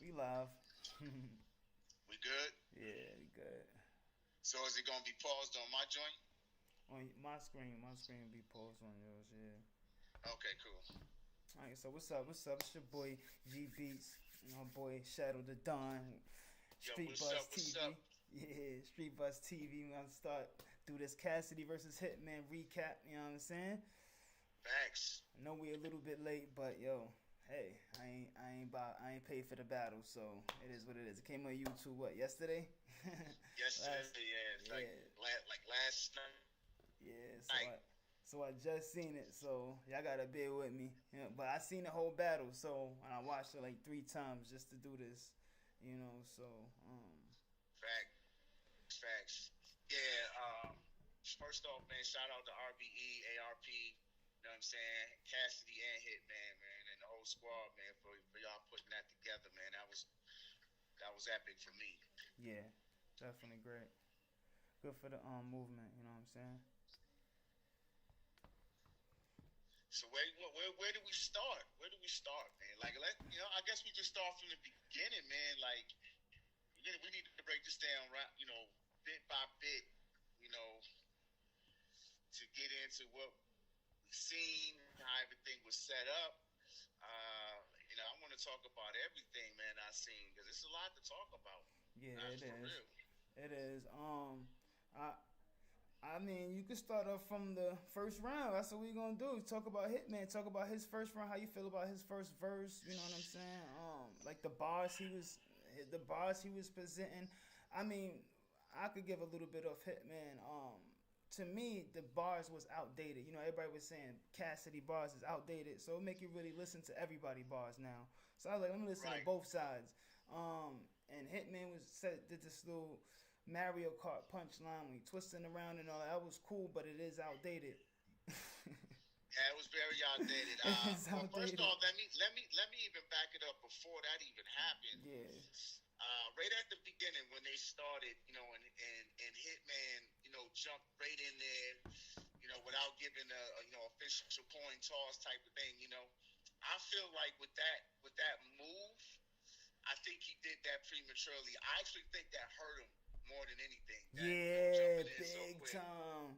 We live. We good? Yeah, we good. So is it gonna be paused on my joint? On my screen will be paused on yours. Yeah. Okay, cool. All right. So what's up? What's up? It's your boy G Beats. My boy Shadowdadon. Yo, Street what's Buzz up? What's up? TV. Yeah, Street Buzz TV. We're gonna start do this Cassidy versus Hitman recap. You know what I'm saying? Facts. I know we're a little bit late, but yo, hey, I ain't paid for the battle, so it is what it is. It came on YouTube what yesterday? Yesterday, Last, yeah, it's yeah, like last yeah. night. So I just seen it, so y'all gotta bear with me. You know, but I seen the whole battle, so and I watched it like 3 times just to do this. You know, so Facts. Yeah. First off, man, shout out to RBE, ARP. You know what I'm saying? Cassidy and Hitman, man, and the whole squad, man, for y'all putting that together, man. That was epic for me. yeah, definitely great. Good for the movement. You know what I'm saying? So where do we start? Where do we start, man? Like I guess we just start from the beginning, man. Like we need to break this down, right? Bit by bit, you know, to get into what we've seen, how everything was set up. I want to talk about everything, man. I seen because it's a lot to talk about. Yeah, That's it for is. real. It is. I I mean, you can start off from the first round. That's what we're gonna do. Talk about Hitman. Talk about his first round. How you feel about his first verse? You know what I'm saying? Like the bars he was presenting. I mean, I could give a little bit of Hitman. To me, the bars was outdated. You know, everybody was saying Cassidy bars is outdated, so it make you really listen to everybody bars now. So I was like, let me listen to Right. both sides. And Hitman did this little Mario Kart punchline when he twisting around and all that. That was cool, but it is outdated. Yeah, it was very outdated. It's Well, first outdated. off, let me even back it up before that even happened. Yeah, Right at the beginning when they started, and Hitman, jumped right in there, without giving a official coin toss type of thing. I feel like with that move, I think he did that prematurely. I actually think that hurt him more than anything. That yeah, jumping in so big quick. time,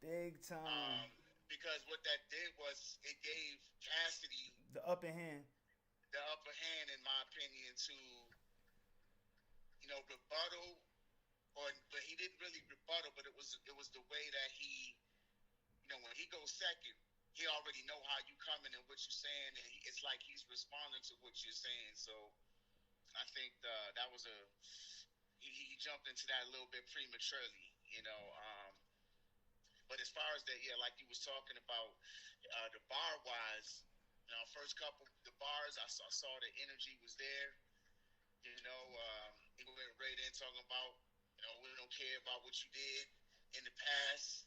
big time. Because what that did was it gave Cassidy The upper hand. the upper hand, in my opinion, to rebuttal, but he didn't really rebuttal. But it was the way that he, when he goes second, he already know how you coming and what you're saying, and it's like he's responding to what you're saying. So I think that was he jumped into that a little bit prematurely. But as far as that, yeah, like you was talking about the bar wise, first couple the bars I saw the energy was there. He went right in talking about, we don't care about what you did in the past,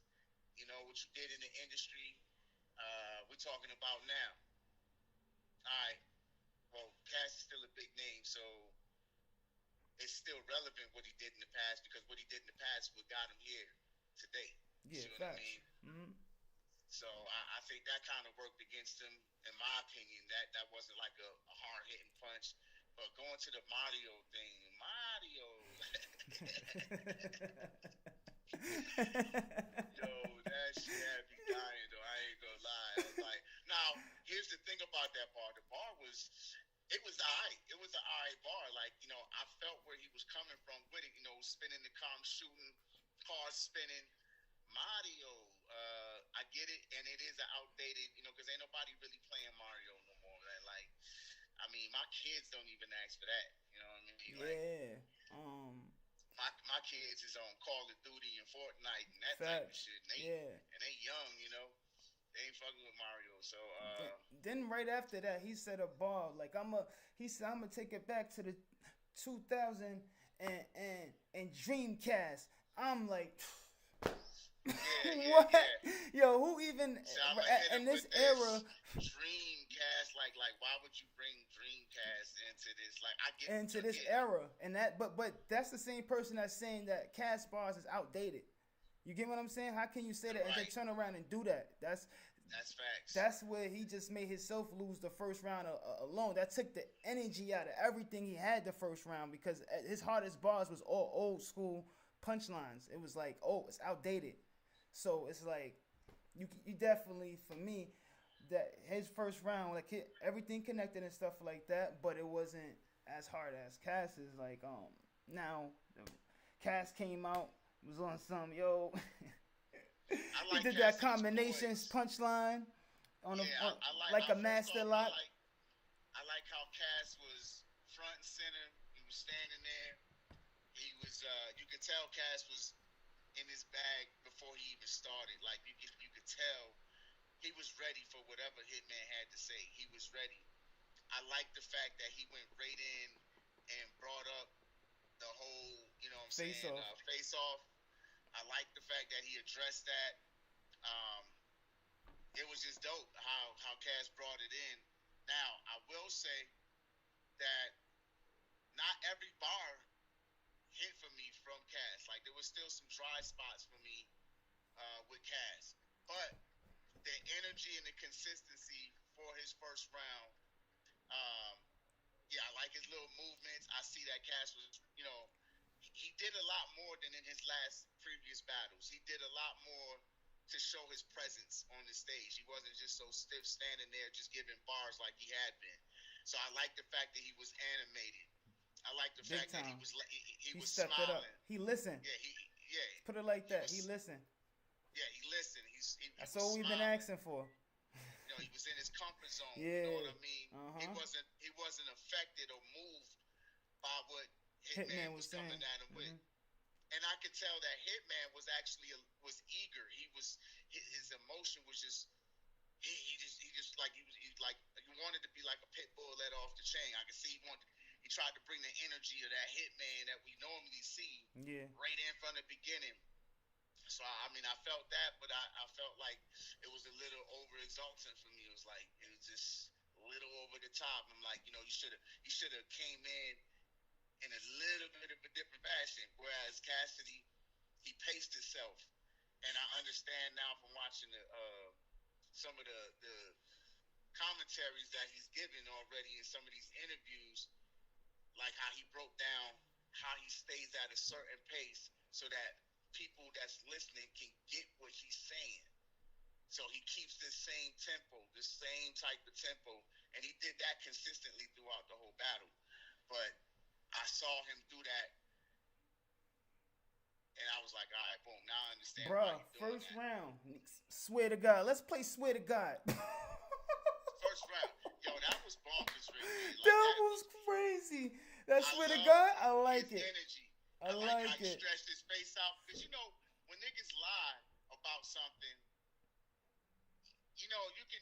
what you did in the industry. We're talking about now. All right. Well, Cass is still a big name, so it's still relevant what he did in the past because what he did in the past what got him here today. Yeah, See what I facts. mean? Mm-hmm. So I think that kind of worked against him, in my opinion. That wasn't like a hard hitting punch. But going to the Mario thing, yo, that shit had me dying though. I ain't gonna lie. I was like, now here's the thing about that bar. The bar it was alright. It was an alright bar. Like, I felt where he was coming from with it. Spinning the car, shooting, cars spinning. Mario, I get it, and it is an outdated, because ain't nobody really playing Mario no more. Man. Like, I mean, my kids don't even ask for that. You know what I mean? Like, Yeah. my kids is on Call of Duty and Fortnite and that type of Facts. shit, Yeah. and they young. They ain't fucking with Mario. So, Then right after that, he said a bar like he said I'm gonna take it back to the 2000 and Dreamcast. I'm like, what? yeah. Yo, who even So I'm gonna hit in him this with era this Dreamcast. Like, why would you bring Dreamcast into this? Like, I get into this yeah. era and that, but that's the same person that's saying that cast bars is outdated. You get what I'm saying? How can you say that and then Right. turn around and do that? That's facts. That's where he just made himself lose the first round alone. That took the energy out of everything he had the first round, because his hardest bars was all old school punchlines. It was like, oh, it's outdated. So it's like, you definitely, for me, that his first round, like everything connected and stuff like that, but it wasn't as hard as Cass's. Like, now Cass came out, was on some, yo. He did that combinations punchline on like a master lock. I like how Cass was front and center. He was standing there. He was, you could tell Cass was in his bag before he even started. Like you could tell he was ready for whatever Hitman had to say. He was ready. I like the fact that he went right in and brought up the whole, you know what I'm face saying, off. Face off. I like the fact that he addressed that. It was just dope how Cass brought it in. Now, I will say that not every bar hit for me from Cass. Like, there was still some dry spots for me with Cass. But the energy and the consistency for his first round, yeah, I like his little movements. I see that Cass was, you know, he did a lot more than in his last previous battles. He did a lot more to show his presence on the stage. He wasn't just so stiff standing there just giving bars like he had been. So I like the fact that he was animated. I like the fact that he was stepped smiling. It up. He listened. Yeah. Put it like that. He listened. Yeah, he listened. That's all we've been asking for. You know, he was in his comfort zone. Yeah. You know what I mean? He wasn't affected or moved by what Hitman was coming at him with. And I could tell that Hitman was actually was eager. His emotion was just he wanted to be like a pit bull let off the chain. I could see he tried to bring the energy of that Hitman that we normally see right in from the beginning. So I mean, I felt that, but I felt like it was a little over exalting for me. It was just a little over the top. I'm like, you know, you should have came in a little bit of a different fashion. Whereas Cassidy, he paced himself, and I understand now from watching some of the commentaries that he's given already in some of these interviews, like how he broke down how he stays at a certain pace so that people that's listening can get what he's saying. So he keeps the same tempo, the same type of tempo, and he did that consistently throughout the whole battle. But I saw him do that, and I was like, all right, boom, now I understand. Bro, first round, swear to God. Let's play Swear to God. First round. Yo, that was bonkers, really. Like, that was crazy. That Swear to God, I like it. Energy. I like how he it. stretched his face out. Because, you know, when niggas lie about something, you know, you can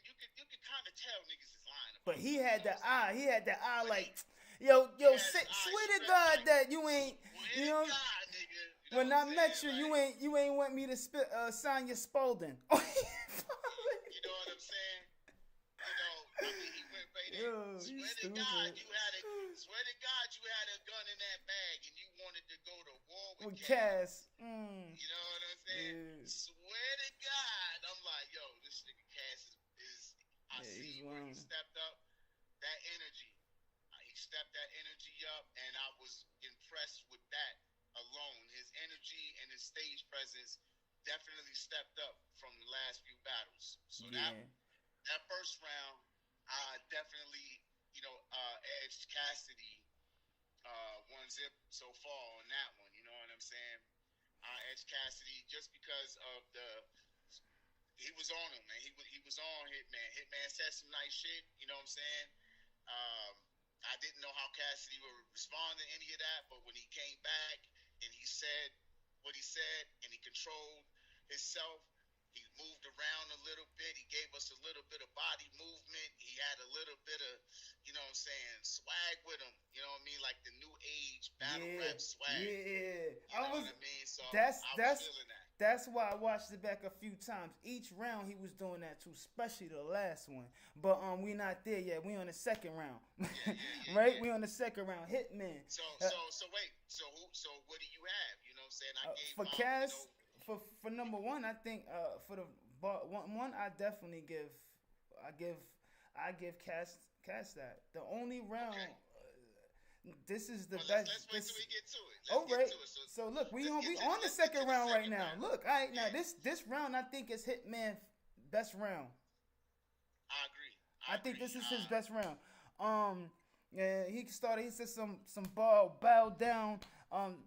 kind of tell niggas is lying about But he had the eye. He had the eye like, yo, swear to God that you ain't, you know. God, nigga, when I met you, like, you ain't want me to sign your Spalding. You know what I'm saying? You know, I mean, he went right in. Swear to God you had a gun in that bag and you wanted to go to war with Cass. You know what I'm saying? Yeah. Swear to God, I'm like, yo, this nigga Cass is I see where he stepped up that energy. He stepped that energy up, and I was impressed with that alone. His energy and his stage presence definitely stepped up from the last few battles. So that first round, I definitely, you know, edged Cassidy 1-0 so far on that one. You know what I'm saying? I edged Cassidy just because of he was on him, man. He was on Hitman. Hitman said some nice shit. You know what I'm saying? I didn't know how Cassidy would respond to any of that, but when he came back and he said what he said and he controlled himself, he moved around a little bit. He gave us a little bit of body movement. He had a little bit of, you know what I'm saying, swag with him. You know what I mean? Like the new age battle rap swag. Yeah. You know what I mean? So I was feeling that. That's why I watched it back a few times. Each round he was doing that too, especially the last one. But we not there yet. We on the second round, right? We on the second round. Hitman. So wait. So what do you have? You know what I'm saying? I gave for Cass. For number one, I think for the But one I definitely give. I give Cass that. The only round. Okay. This is the Well, best. let's wait till we get to it. All right. Get to it. So look, we let's get to- on the let's get to second round right second now. round. Look, all right, now Yeah. this round I think is Hitman best round. I agree. I think this is his best round. Yeah, he started. He said some ball bow down.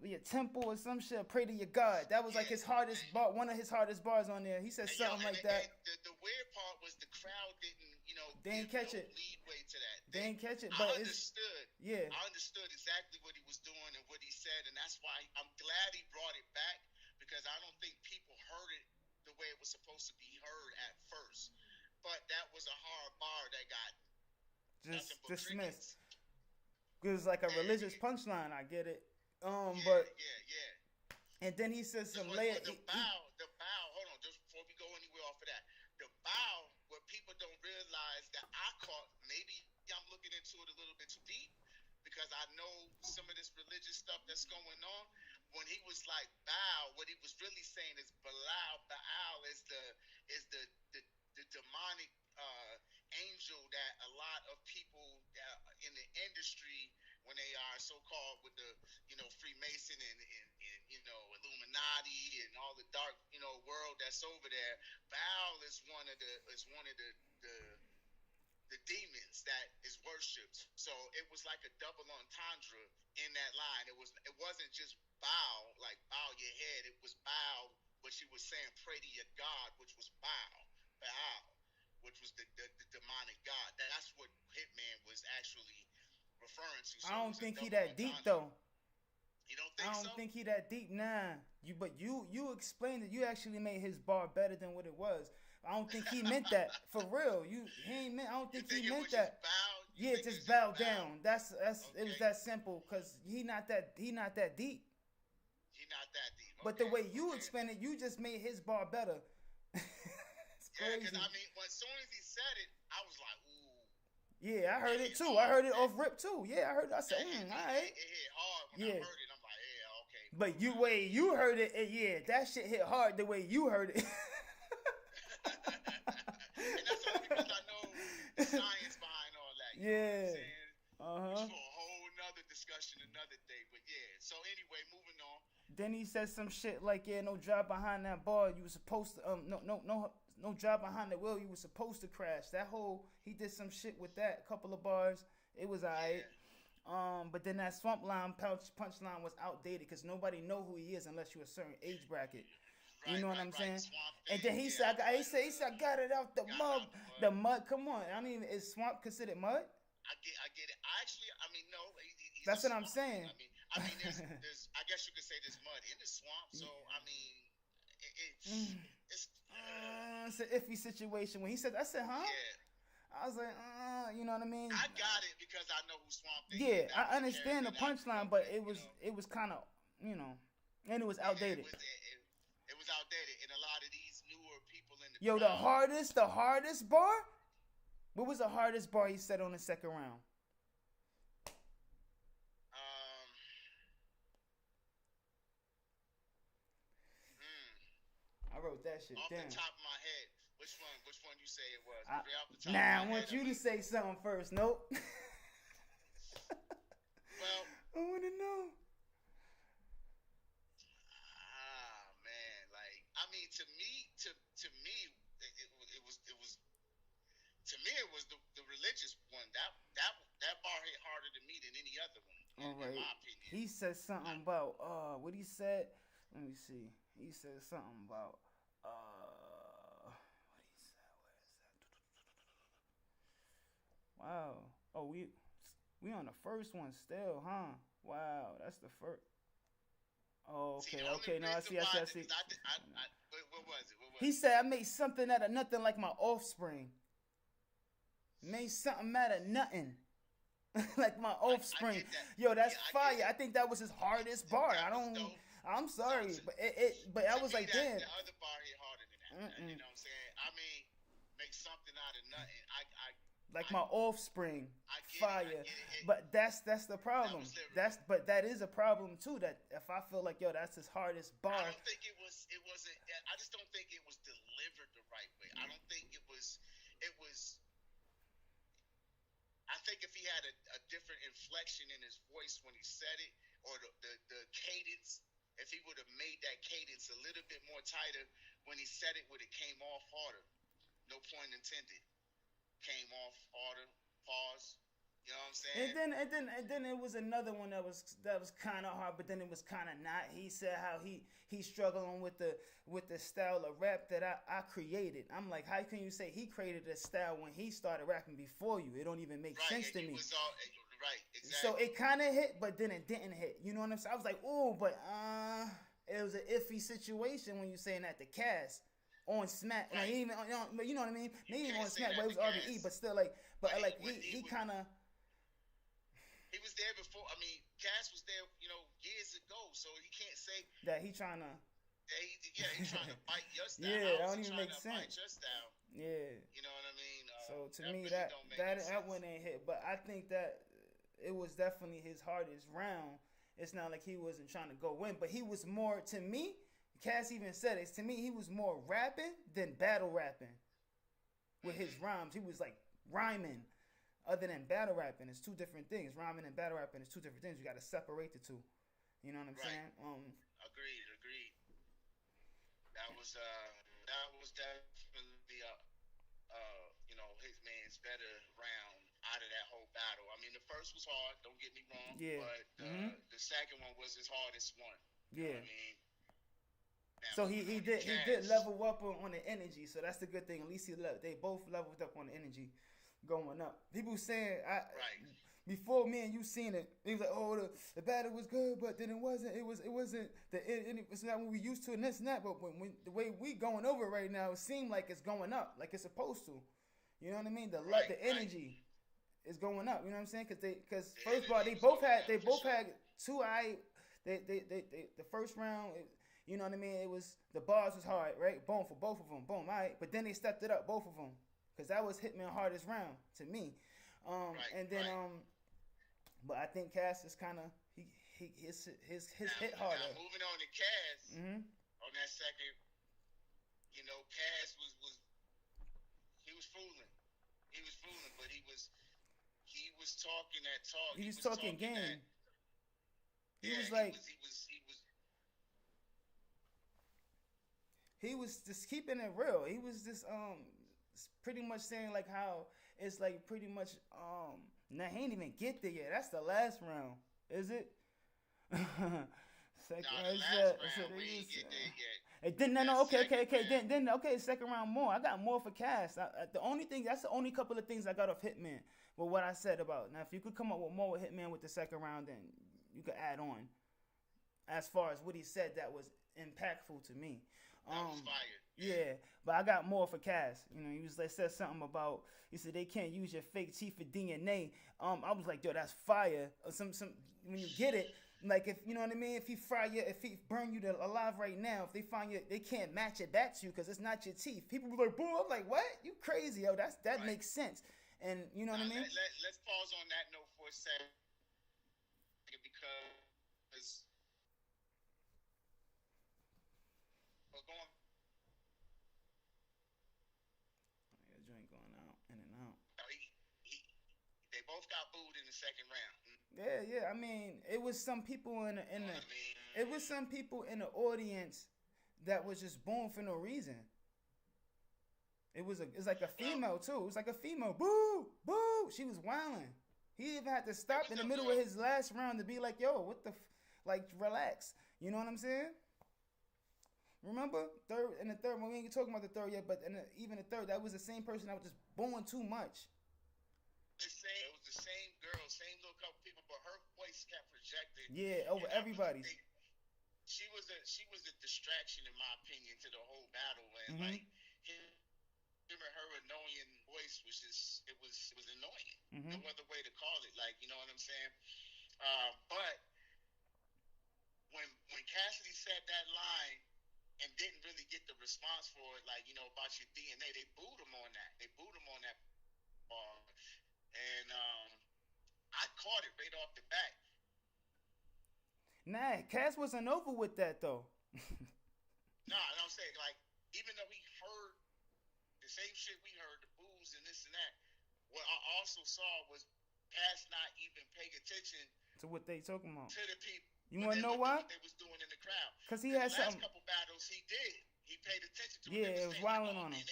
Your temple or some shit. Pray to your God. That was like his hardest bar. One of his hardest bars on there. He said something like that. The weird part was the crowd didn't, They didn't catch it. Leadway to that. They didn't catch it. But I understood. Yeah. I understood exactly what he was doing and what he said, and that's why I'm glad he brought it back, because I don't think people heard it the way it was supposed to be heard at first. But that was a hard bar that got just dismissed. It was like a religious punchline. I get it. Yeah. And then he says some layer. The bow. Hold on, just before we go anywhere off of that, the bow. What people don't realize that I caught. Maybe I'm looking into it a little bit too deep, because I know some of this religious stuff that's going on. When he was like bow, what he was really saying is Baal. Baal is the demonic angel that a lot of people in the industry, when they are so-called with the Freemason and Illuminati and all the dark world that's over there, Baal is one of the demons that is worshipped. So it was like a double entendre in that line. It wasn't just bow, like bow your head. It was bow, what she was saying, pray to your God, which was Baal, which was the demonic god. That's what Hitman was actually referring to. So I don't think he that deep though. You don't think so? I don't think he that deep. Nah. You explained it. You actually made his bar better than what it was. I don't think he meant that for real. I don't think he meant that. Yeah, just bow down. That's okay. It was that simple, because he not that deep. He not that deep. Okay. But the way you explained it, you just made his bar better. It's crazy. Because as soon as he said it, I was like, ooh. Yeah, I heard it too. I heard it off rip too. Yeah, I heard it. I said, all right. It hit hard when I heard it. I'm like, yeah, okay. But you heard it, yeah, that shit hit hard the way you heard it. And that's only because I know the science behind all that. You know what I'm saying? It's for a whole nother discussion another day. But yeah. So anyway, moving on. Then he said some shit like, yeah, no job behind that bar. You were supposed to no job behind the wheel. You were supposed to crash. He did some shit with that. A couple of bars. It was alright. Yeah. But then that swamp line punchline was outdated, because nobody know who he is unless you're a certain age bracket. You know what I'm saying? And then he said, I got it out the mud. The mud. Come on. I mean, is swamp considered mud? I get it. No. That's what I'm saying. There's I guess you could say there's mud in the swamp. So it's an iffy situation. When he said, I said, huh? Yeah. I was like, you know what I mean? I got it because I know who Swamp Thing is. Yeah, I understand the punchline, but it was kind of, and it was outdated. It was outdated, and a lot of these newer people in the crowd. The hardest bar? What was the hardest bar he said on the second round? I wrote that shit down. Off the top of my head, which one you say it was? I want you to say something first. Nope. Well, I want to know. Man, to me, it was the religious one. That bar hit harder to me than any other one. All right. In my opinion. He said something about what he said. Let me see. He said something about what he said. Where is that? Wow. Oh, we on the first one still, huh? Wow, that's the first. Oh, okay, okay. No, I see. What was it? He said, I made something out of nothing, like my offspring. Made something out of nothing. Like my offspring. Yo, that's fire. I think that was his hardest bar. I'm sorry, but I was like, damn. The other bar hit harder than that. You know what I'm saying? Make something out of nothing. Like my offspring, fire. It. But that's the problem. That is a problem too. That if I feel like, yo, that's his hardest bar. I don't think it wasn't. I just don't think it was delivered the right think if he had a different inflection in his voice when he said it, or the cadence, if he would have made that cadence a little bit more tighter when he said it, would have came off harder. No point intended. Came off harder. Pause. You know what I'm saying? And then it was another one that was kind of hard, but then it was kind of not. He said how he's struggling with the style of rap that I created. I'm like, how can you say he created a style when he started rapping before you? It don't even make sense to me. Right, exactly. So it kind of hit, but then it didn't hit. You know what I'm saying? I was like, ooh, but it was an iffy situation when you saying that to Cass on Smack. Right. Like, even you know what I mean? Maybe on Smack, but it was RBE, but still like, but like he kind of. He was there before. I mean, Cass was there, years ago. So he can't say that he trying to. He's trying to bite your style. Yeah, that don't even make sense. Bite your style. Yeah. You know what I mean? So to that me, really that one ain't hit. But I think that it was definitely his hardest round. It's not like he wasn't trying to go in, but he was more, to me, Cass even said it, to me, he was more rapping than battle rapping with his rhymes. He was like rhyming. Other than battle rapping, it's two different things. Rhyming and battle rapping is two different things. You got to separate the two. You know what I'm saying? Agreed. That was definitely Hitman's better round out of that whole battle. I mean, the first was hard. Don't get me wrong. Yeah. But the second one was his hardest one. Yeah. You know what I mean? Now, so he did level up on the energy. So that's the good thing. At least they both leveled up on the energy. Going up. People saying before me and you seen it, it was like, oh, the battle was good, but then it wasn't. It wasn't it's not what we used to and this and that. But when the way we going over it right now, it seemed like it's going up, like it's supposed to. You know what I mean? The energy is going up. You know what I'm saying? Because first of all, they both had two. The first round. You know what I mean? It was the bars was hard, right? Boom for both of them. Boom, all right. But then they stepped it up, both of them. Because that was Hitman hardest round to me, but I think Cass is kind of his hit harder. Now moving on to Cass, on that second, Cass was fooling. He was fooling, but he was talking that talk. He was talking game. He was just keeping it real. He was just pretty much saying like how it's like pretty much nah, he ain't even get there yet. That's the last round, is it? Second round, we ain't get there yet. Then second round more. I got more for Cass. That's the only couple of things I got off Hitman. Well, what I said about now, if you could come up with more with Hitman with the second round, then you could add on. As far as what he said, that was impactful to me. That was fire. Yeah, but I got more for Cass. He said something about, he said they can't use your fake teeth for DNA. I was like, yo, that's fire. Some when you get it, like if you know what I mean, if he burn you alive right now, if they find you, they can't match it back to you because it's not your teeth. People be like, boom. I'm like, what? You crazy, yo? That makes sense. And you know what I mean? Let's pause on that note for a second because. Go on. Your joint going out in and out. They both got booed in the second round. Yeah. I mean, it was some people it was some people in the audience that was just booing for no reason. It's like a female too. It was like a female. Boo, boo. She was wilding. He even had to stop in the middle of his last round to be like, yo, what the relax. You know what I'm saying? Remember in the third one, we ain't talking about the third yet, but even the third, that was the same person that was just booing too much. It was the same girl, same little couple people, but her voice kept projecting. Yeah, over everybody's. She was a distraction in my opinion to the whole battle, and like him and her annoying voice was just it was annoying. No other way to call it. Like, you know what I'm saying? But when Cassidy said that line and didn't really get the response for it, like, about your DNA, they booed him on that. bar. And I caught it right off the bat. Nah, Cass wasn't over with that though. Nah, I'm saying, like, even though he heard the same shit we heard, the boos and this and that, what I also saw was Cass not even pay attention to what they talking about. to the people. You want to know why? What they was doing in the crowd. Because he the had last something. couple battles he did. He paid attention to Yeah, it was wilding on him.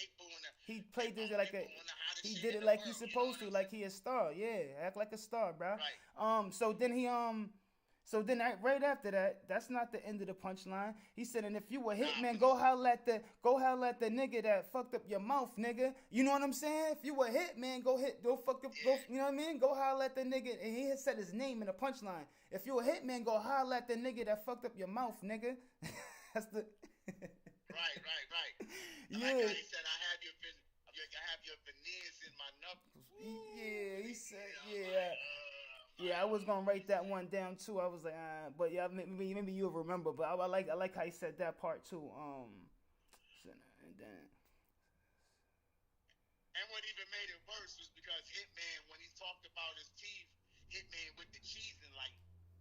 He played this like a. He did it like he's supposed to, like he a star. Yeah, act like a star, bro. Right. So then he right after that, that's not the end of the punchline. He said, and if you a hitman, go holler at the nigga that fucked up your mouth, nigga. You know what I'm saying? If you a hitman, go fuck up, you know what I mean? Go holler at the nigga, and he had said his name in the punchline. If you a hitman, go holler at the nigga that fucked up your mouth, nigga. That's the. Right. Yeah. Like how he said, I have your veneers in my knuckles. Yeah, he said, yeah. Yeah, I was gonna write that one down too. I was like, but yeah, maybe you'll remember. But I like how he said that part too. And then. And what even made it worse was because Hitman, when he talked about his teeth, Hitman with the cheesing, like,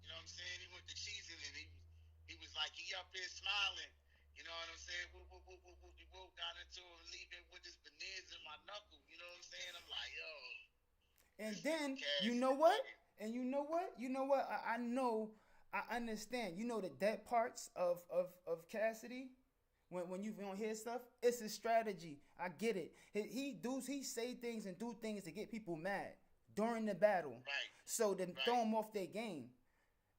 you know what I'm saying? He with the cheesing, and he was like, he up here smiling. You know what I'm saying? Woo, got into him, leaving with his veneers in my knuckle. You know what I'm saying? I'm like, yo. And then, you know what? And you know what? I know, I understand. You know the dead parts of Cassidy? When you don't hear stuff, it's a strategy. I get it. He say things and do things to get people mad during the battle. Right. So then throw them off their game.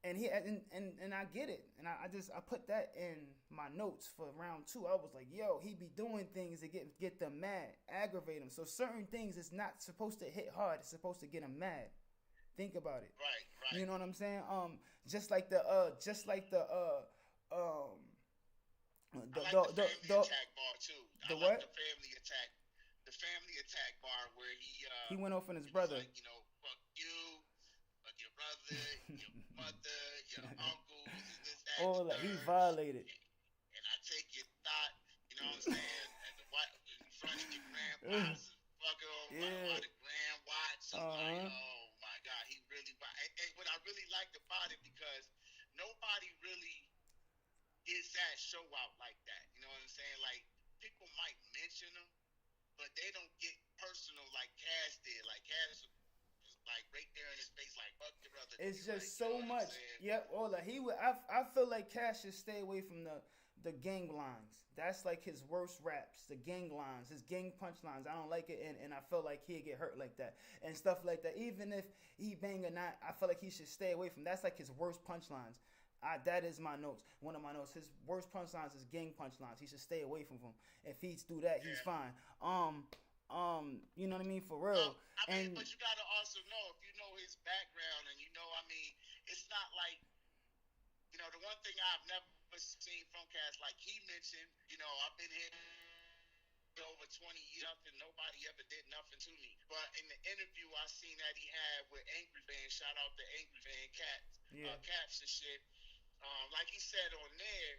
And I get it. And I put that in my notes for round 2. I was like, yo, he be doing things to get them mad, aggravate them. So certain things is not supposed to hit hard. It's supposed to get them mad. Think about it. Right. You know what I'm saying? Just like the I like the family attack bar too. The I what? like the family attack bar where he went off on his brother. Like, you know, fuck you, fuck your brother, your mother, your uncles, and this, that. Oh, like he violated. And I take your thought, you know what I'm saying, at the in front of your grandpa's fucking by the grand watch. I'm like, oh my God, he really. And what I really liked about it, because nobody really is that show out like that. You know what I'm saying? Like, people might mention them, but they don't get personal like Cass did. Like, Cass was like right there in his face, like, fuck your brother. It's just like, so much. Yep. I feel like Cass should stay away from the gang lines. That's like his worst raps, the gang lines, his gang punchlines. I don't like it, and I feel like he'd get hurt like that and stuff like that. Even if he bang or not, I feel like he should stay away from. That's like his worst punchlines. That is my notes. One of my notes. His worst punchlines is gang punchlines. He should stay away from them. If he's do that, he's fine. You know what I mean? For real. But you gotta also know, if you know his background, and you know, I mean, it's not like, you know, the one thing I've never seen from Cass, like he mentioned, you know, I've been here over 20 years, and nobody ever did nothing to me. But in the interview I seen that he had with Angry Van, shout out to Angry Van Caps and shit. Like he said on there,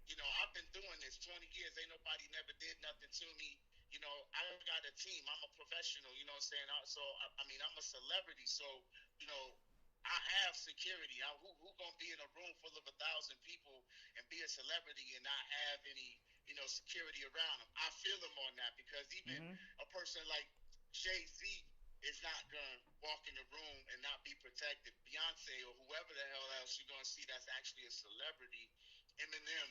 you know, I've been doing this 20 years. Ain't nobody never did nothing to me. You know, I got a team. I'm a professional. You know what I'm saying? So I mean, I'm a celebrity. So, you know, I have security. Who gonna be in a room full of 1,000 people and be a celebrity and not have any, you know, security around them? I feel them on that, because even a person like Jay-Z is not gonna walk in the room and not be protected. Beyonce or whoever the hell else you're gonna see that's actually a celebrity, Eminem,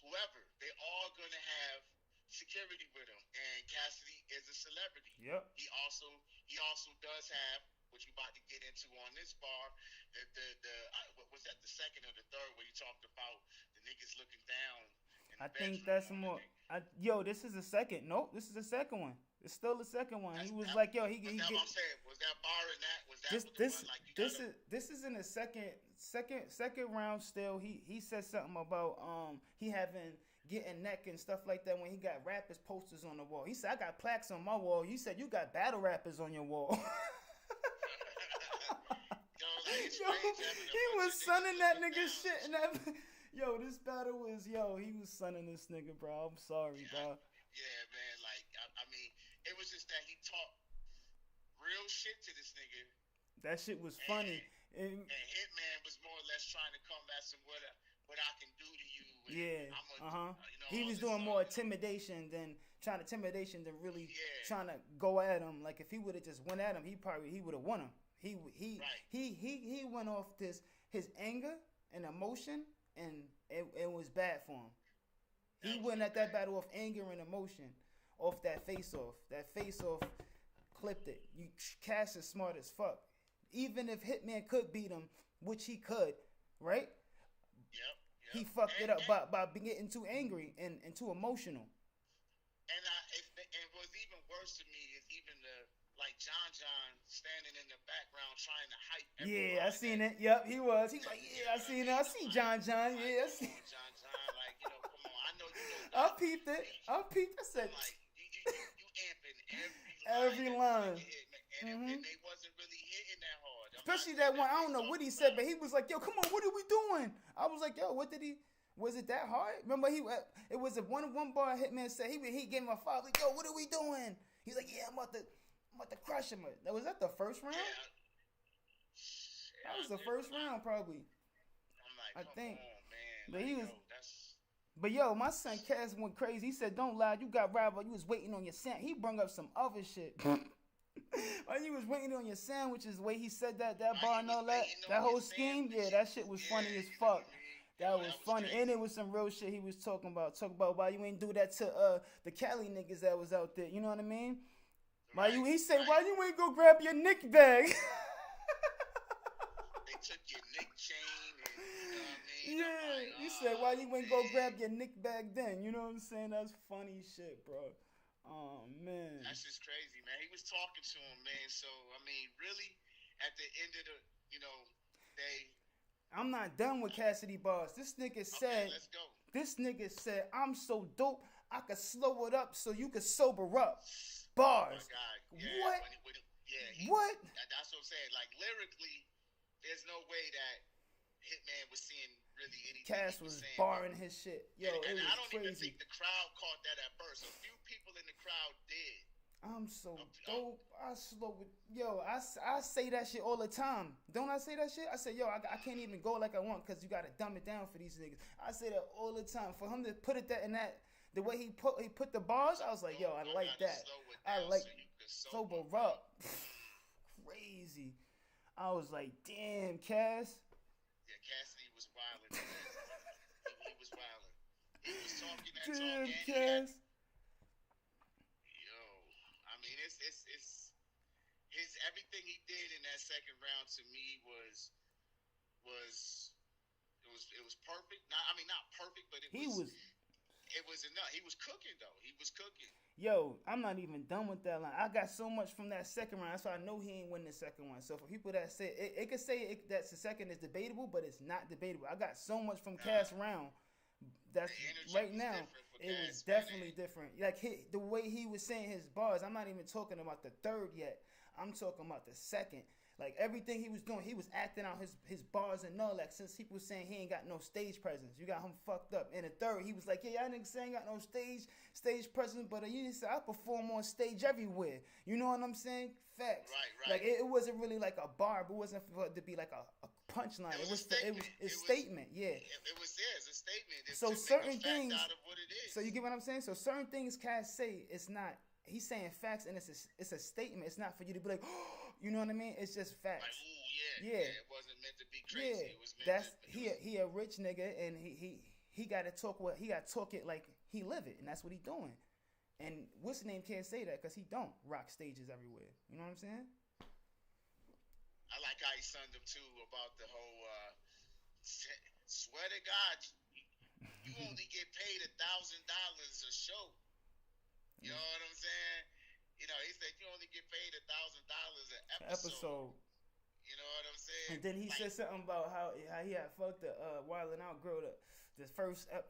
whoever, they all gonna have security with him. And Cassidy is a celebrity. Yep. He also does have, which we about to get into on this bar, what was that, the second or the third, where you talked about the niggas looking down. I think that's more. This is the second. Nope, this is the second one. It's still the second one. He was like, yo, he get. What I'm saying. Was that bar in that? Was that this is in the second round still. He said something about he getting neck and stuff like that when he got rappers posters on the wall. He said, I got plaques on my wall. You said you got battle rappers on your wall. He was sunning that nigga shit and that. Yo, this battle was he was sunning this nigga, bro. I'm sorry, bro. Yeah, man. Like, I mean, it was just that he talked real shit to this nigga. That shit was funny. And Hitman was more or less trying to come at some what I can do to you. And yeah. you know, he was doing more intimidation than trying to intimidation than really Yeah. trying to go at him. Like if he would have just went at him, he would have won him. He went off his anger and emotion, and it was bad for him. He went at that battle off anger and emotion, off that face off. That face off clipped it. Cass is smart as fuck. Even if Hitman could beat him, which he could, right? Yep. He fucked it up by getting too angry and too emotional. And what's even worse to me is even John standing in the background trying to hype everybody. Yeah, I seen it. Yep, he was. He's like, yeah, I seen it. I seen John. Yeah, I seen John, come on. I know you know. I peeped it. I said, you amping every line. And they wasn't really hitting that hard. Especially that one. I don't know what he said, but he was like, yo, come on, what are we doing? I was like, yo, what did he... Was it that hard? Remember, it was a one bar Hitman said. He gave him a 5. Like, yo, what are we doing? He's like, yeah, I'm about to crush him. Was that the first round? That was the first round, probably. I'm like, I think. On, man. But like, he was. That's... But yo, my son Cass went crazy. He said, "Don't lie, you got robbed. You was waiting on your sandwich." He brung up some other shit. While you was waiting on your sandwiches, the way he said that bar and all that whole scheme, yeah, that shit was funny as fuck. That was funny, crazy. And it was some real shit he was talking about. Talk about why you ain't do that to the Cali niggas that was out there. You know what I mean? He said, why you ain't go grab your Nick bag? They took your Nick chain, and, you know what I mean? Yeah, you said why you ain't go grab your Nick bag then? You know what I'm saying? That's funny shit, bro. Oh man, that's just crazy, man. He was talking to him, man. So I mean, really, at the end of the, day. I'm not done with Cassidy bars. This nigga said, let's go. This nigga said, I'm so dope, I could slow it up so you could sober up. Bars. Oh my God. Yeah, what? What? That's what I'm saying. Like, lyrically, there's no way that Hitman was seeing really anything. Cass was barring his shit. Yo, and it was I don't crazy. even think the crowd caught that at first. A few people in the crowd did. I'm so dope. I slow it. Yo, I say that shit all the time. Don't I say that shit? I say, yo, I can't even go like I want because you got to dumb it down for these niggas. I say that all the time. For him to put it that in that, the way he put the bars, I was like, yo, I like that. I like sober up. Crazy. I was like, damn, Cass. Yeah, Cassidy was wilding. He was wilding. He was talking that damn, talk. Cass. It's his everything he did in that second round to me was perfect. Not perfect, but it was enough. He was cooking though. He was cooking. Yo, I'm not even done with that line. I got so much from that second round, so I know he ain't win the second one. So for people that say it could say that the second is debatable, but it's not debatable. I got so much from Cass round. That's right now. It was definitely different. Like the way he was saying his bars. I'm not even talking about the third yet. I'm talking about the second. Like everything he was doing, he was acting out his bars and all that. Since he was saying he ain't got no stage presence, you got him fucked up. In the third, he was like, yeah, y'all niggas saying got no stage presence, but you said I perform on stage everywhere. You know what I'm saying? Facts. Right. Like it wasn't really like a bar, but it wasn't for it to be like a punchline. It was a statement. Yeah. It was a statement. So certain things. Out of what it is. So you get what I'm saying? So certain things Cass say, it's not. He's saying facts, and it's a statement. It's not for you to be like, oh, you know what I mean? It's just facts. Like, ooh, yeah. It wasn't meant to be crazy. Yeah, it was meant he a rich nigga, and he got to talk it like he live it, and that's what he doing. And what's the name can't say that because he don't rock stages everywhere. You know what I'm saying? I like how he sunned him too about the whole. Swear to God, you only get paid $1,000 a show. You know what I'm saying? He said you only get paid $1,000 an episode. You know what I'm saying? And then he said something about how he had fucked the Wildin' Out girl the first season,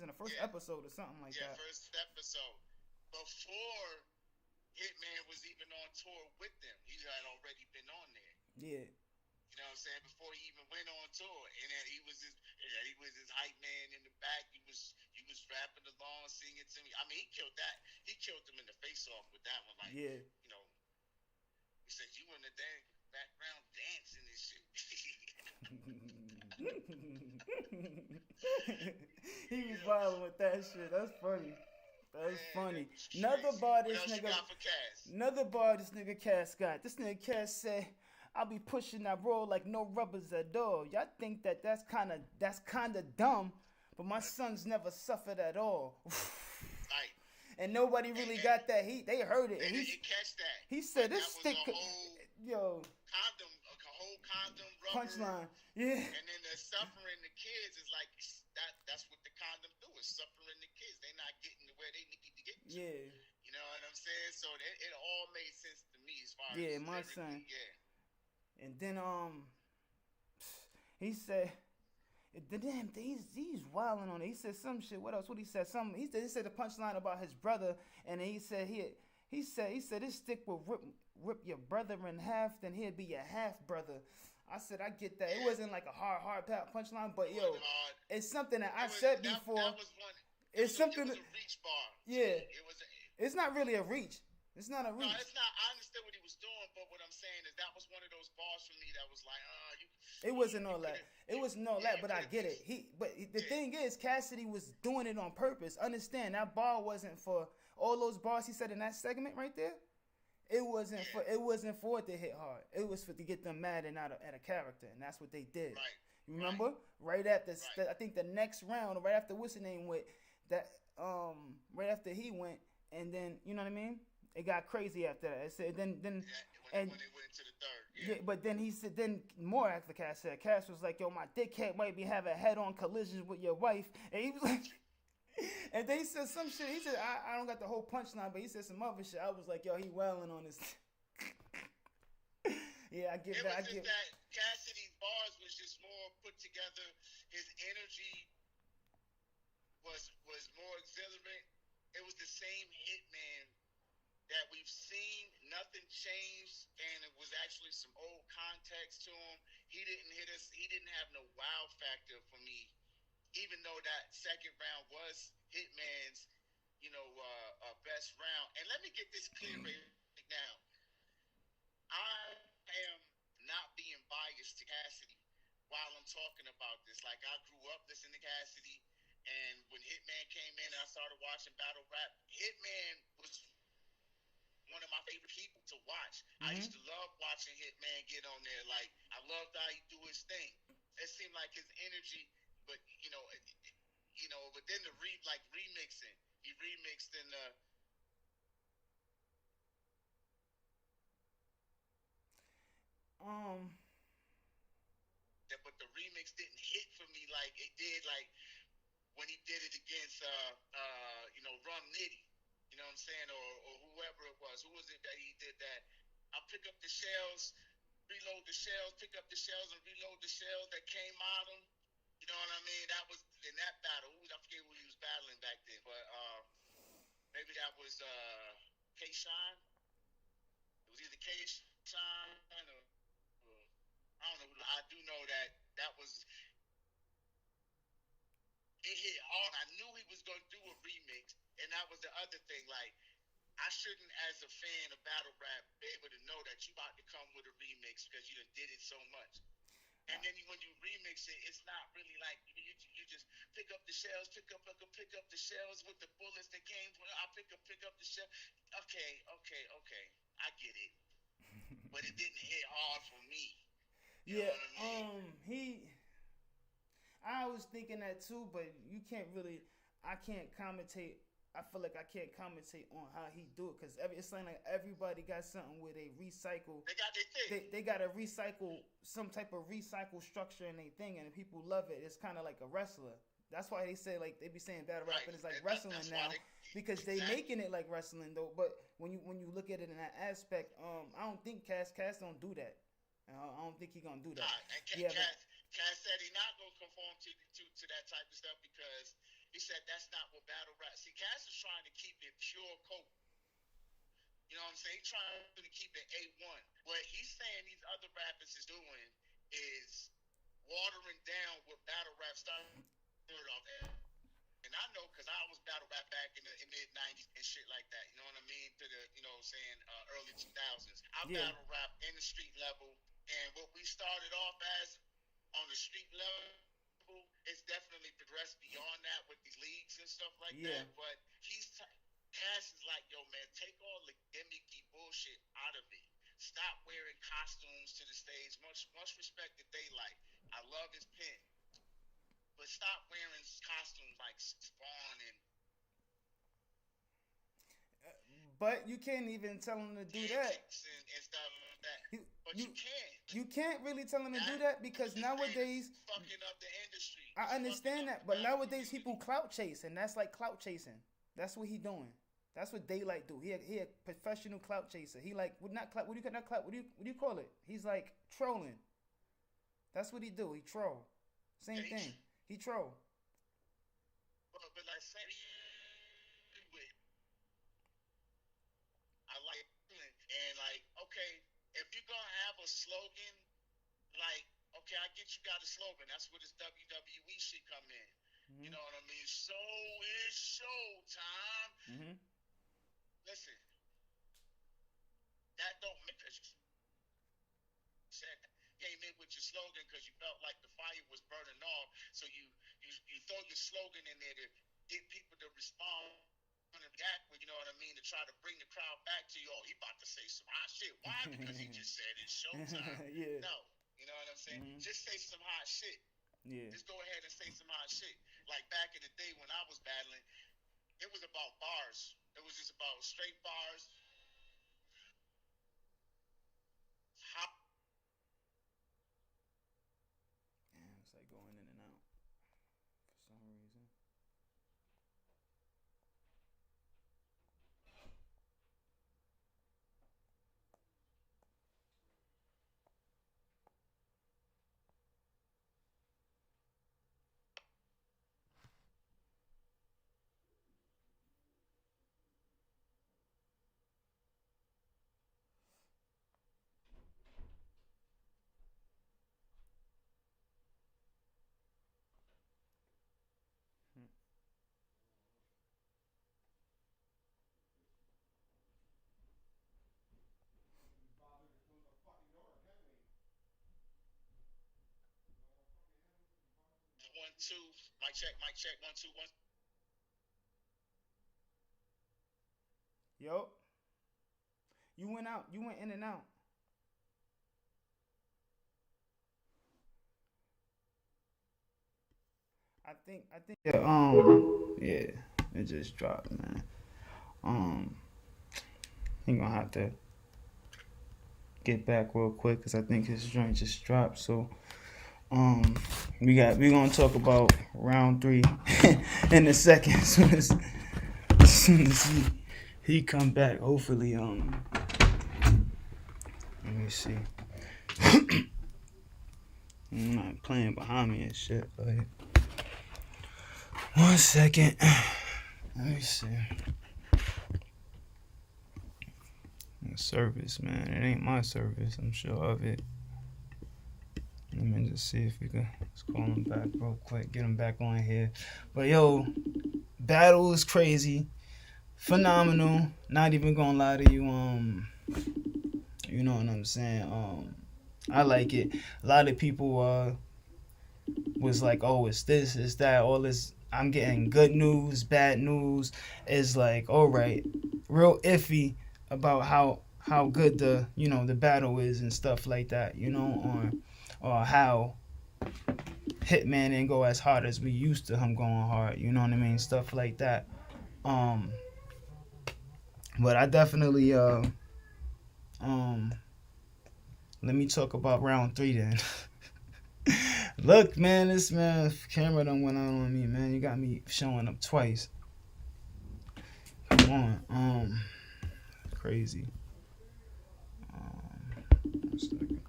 the first episode or something like that. Yeah, first episode. Before Hitman was even on tour with them, he had already been on there. Yeah. You know what I'm saying? Before he even went on tour, and then he was his hype man in the back. He was rapping along, singing to me. I mean, he killed that. He killed him in the face off with that one. Like, yeah. He said you in the background dancing and shit. He was wilding with that shit. That's funny. That's funny. That Another bar what this else nigga. you got for Cass? Another bar this nigga Cass got. This nigga Cass said, "I'll be pushing that roll like no rubbers at all. Y'all think that's kind of dumb, but my sons never suffered at all." Right. And nobody really got that. They heard it. They And didn't catch that. he said, Like, "This that stick, was a whole yo, condom, a whole condom rubber punchline, yeah." And then the suffering the kids is like that's what the condom do, is suffering the kids. They not getting to where they need to get to. Yeah. You know what I'm saying? So it all made sense to me as far Yeah, as my lyrically, son. yeah. And then he said, damn, he's wilding on it. He said some shit. What else? What he said? He said the punchline about his brother, and then he said this stick will rip your brother in half, then he'd be your half brother. I said, I get that. It wasn't like a hard punchline, but yo, it's something that I said before. That was one. It's something. It was a reach bar. Yeah. It's not really a reach. It's not a reach. No, it's not. I understood what he was doing, but what I'm saying is that was one of those bars for me that was like, it wasn't all that. It wasn't all that, but I get it. The thing is, Cassidy was doing it on purpose. Understand, that bar wasn't for all those bars he said in that segment right there. It wasn't for it to hit hard. It was to get them mad and out at a character, and that's what they did. Right. You remember? Right after, I think the next round, right after what's his name went, right after he went, and then you know what I mean? It got crazy after that. It said when they went into the third. Yeah. But then he said, more after Cass said, Cass was like, "Yo, my dickhead might be having head-on collisions with your wife," and he was like. And then he said some shit. He said, I don't got the whole punchline, but he said some other shit. I was like, yo, he wailing on this. Yeah, I get that. That Cassidy's bars was just more put together. His energy was more exhilarant. It was the same Hitman that we've seen. Nothing changed, and it was actually some old context to him. He didn't hit us. He didn't have no wow factor for me. Even though that second round was Hitman's, best round. And let me get this clear right now. I am not being biased to Cassidy while I'm talking about this. Like, I grew up listening to Cassidy, and when Hitman came in and I started watching battle rap, Hitman was one of my favorite people to watch. Mm-hmm. I used to love watching Hitman get on there. Like, I loved how he do his thing. It seemed like his energy... But but then remixing, he remixed in the. But the remix didn't hit for me like it did, like when he did it against Rum Nitty. You know what I'm saying, or whoever it was. Who was it that he did that? I'll pick up the shells, reload the shells, pick up the shells, and reload the shells that came out of him. You know what I mean? That was in that battle. I forget who he was battling back then, but maybe that was K-Shine. It was either K-Shine or I don't know. I do know that was it hit hard. I knew he was gonna do a remix, and that was the other thing. Like, I shouldn't, as a fan of battle rap, be able to know that you about to come with a remix because you done did it so much. And then when you remix it, it's not really like you just pick up the shells, pick up the shells with the bullets that came. I pick up the shell. Okay, I get it, but it didn't hit hard for me. You know what I mean? I was thinking that too, but you can't really. I can't commentate. I feel like I can't commentate on how he do it because it's like everybody got something where they recycle. They got their thing. They got to recycle some type of recycle structure in their thing, and people love it. It's kind of like a wrestler. That's why they say they be saying battle rapping is like wrestling now because they making it like wrestling though. But when you look at it in that aspect, I don't think Cass don't do that. I don't think he gonna do that. Cass said he not gonna conform to that type of stuff because. He said that's not what battle rap. See, Cass is trying to keep it pure coke. You know what I'm saying? He's trying to keep it A1. What he's saying these other rappers is doing is watering down what battle rap started off at. And I know because I was battle rap back in the mid-90s and shit like that. You know what I mean? To the, early 2000s. I battle rap in the street level. And what we started off as on the street level, it's definitely progressed beyond that with these leagues and stuff like that. But he's Cass is like, yo, man, take all the gimmicky bullshit out of it. Stop wearing costumes to the stage. Much respect to Daylight. I love his pen, but stop wearing costumes like Spawn and But you can't even tell him to do that. and stuff like that. You, But you you can't. you can't really tell him to do that because nowadays Fucking up the industry. I understand that, but nowadays people clout chase, and that's like clout chasing. That's what he doing. That's what Daylight do. He a professional clout chaser. He like would not clout. What do you not clout? What do you call it? He's like trolling. That's what he do. He troll. Same thing. He troll. But like I like and like okay, if you're gonna have a slogan, like okay, I get you got a slogan. That's where this WWE shit come in. Mm-hmm. You know what I mean? So it's showtime. Mm-hmm. Listen, that don't make sense. Said came in with your slogan because you felt like the fire was burning off, so you throw your slogan in there to get people to respond and react with, you know what I mean, to try to bring the crowd back to you. Oh, he about to say some hot shit. Why? Because he just said it's showtime. Yeah. No, you know what I'm saying? Mm-hmm. Just say some hot shit. Yeah. Just go ahead and say some hot shit. Like back in the day when I was battling, it was about bars. It was just about straight bars. Hot. Damn, it's like going in and out for some reason. One, two, mic check, 1, 2, 1. Yo, you went out. You went in and out. I think. Yeah, it just dropped, man. He gonna have to get back real quick because I think his joint just dropped. So, we gonna talk about round 3 in a second. As soon as he come back, hopefully, let me see. I'm not playing behind me and shit, but 1 second. Let me see. Service, man. It ain't my service. I'm sure of it. Let me just see if we can. Let's call him back real quick. Get him back on here. But yo, battle is crazy, phenomenal. Not even gonna lie to you. You know what I'm saying. I like it. A lot of people was like, oh, it's this, it's that, all this. I'm getting good news, bad news. Is like, all right, real iffy about how good the battle is and stuff like that, or how Hitman didn't go as hard as we used to him going hard, you know what I mean, stuff like that. But I definitely let me talk about round 3 then. Look, man, this camera done went out on me, man. You got me showing up twice. Come on, crazy. 1 second.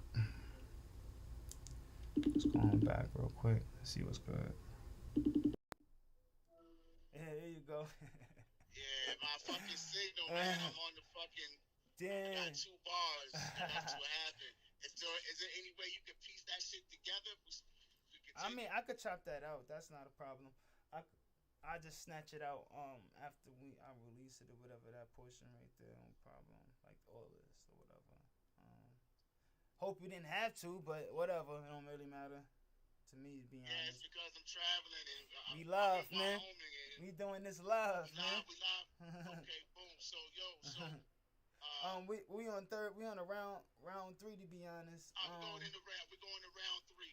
Let's go on back real quick. Let's see what's good. Yeah, there you go. Yeah, my fucking signal, man. I'm on the fucking. Damn. I got 2 bars. That's what happened. Is there any way you can piece that shit together? I mean, I could chop that out. That's not a problem. I just snatch it out after I release it or whatever, that portion right there, no problem. Like all this or whatever. Hope you didn't have to, but whatever. It don't really matter to me, being honest. It's because I'm traveling and we love, man. We doing this live, we man. live. Okay, boom. So we on third. We on a round 3 to be honest. We're going to round 3.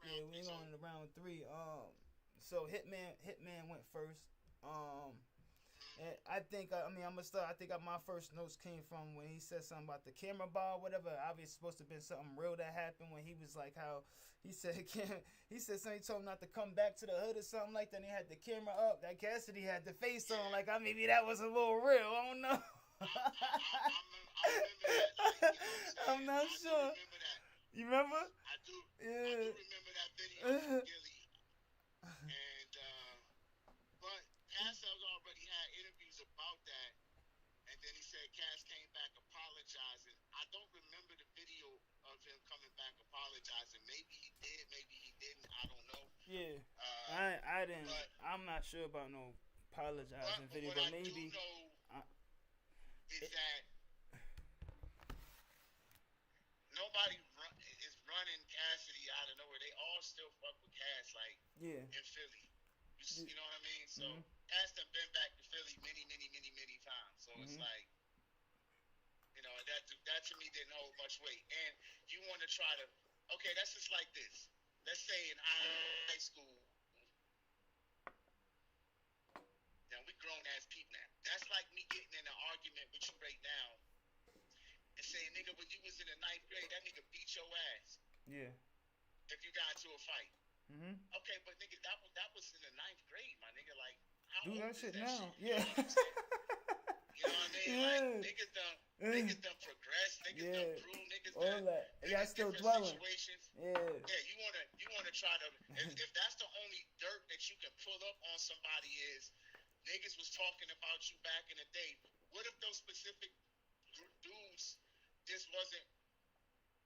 Yeah, we going to round 3. So Hitman went first. And I think I'm gonna start. I think my first notes came from when he said something about the camera bar, whatever. Obviously, supposed to have been something real that happened when he was like how he said something, he told him not to come back to the hood or something like that. And he had the camera up. That Cassidy had the face on. Like maybe that was a little real. I don't know. I'm not sure. You remember? I do. Yeah. I do remember that video. Gilly. And but Cass has already had interviews about that, and then he said Cass came back apologizing. I don't remember the video of him coming back apologizing. Maybe he did, maybe he didn't. I don't know. Yeah. I didn't. But, I'm not sure about no apologizing video, but maybe. What I do know is that nobody is running Cassidy out of nowhere. They all still fuck with Cass, like in Philly. You know what I mean? So Cass done been back to Philly many times. So it's like, that to me didn't hold much weight. And you want to try to, okay, that's just like this. Let's say in high school, now we grown ass people now. That's like me getting in an argument with you right now and saying, nigga, when you was in the 9th grade, that nigga beat your ass. Yeah. If you got into a fight. Mm-hmm. Okay, but nigga, that was in the 9th grade, my nigga. Like, how do that shit now? Shit? Yeah. You know what I mean? Yeah. Like, niggas done progressed, niggas done grew, niggas all done that. Y'all still dwelling. Situations. Yeah. Yeah, you wanna try to if that's the only dirt that you can pull up on somebody is niggas was talking about you back in the day. What if those specific dudes just wasn't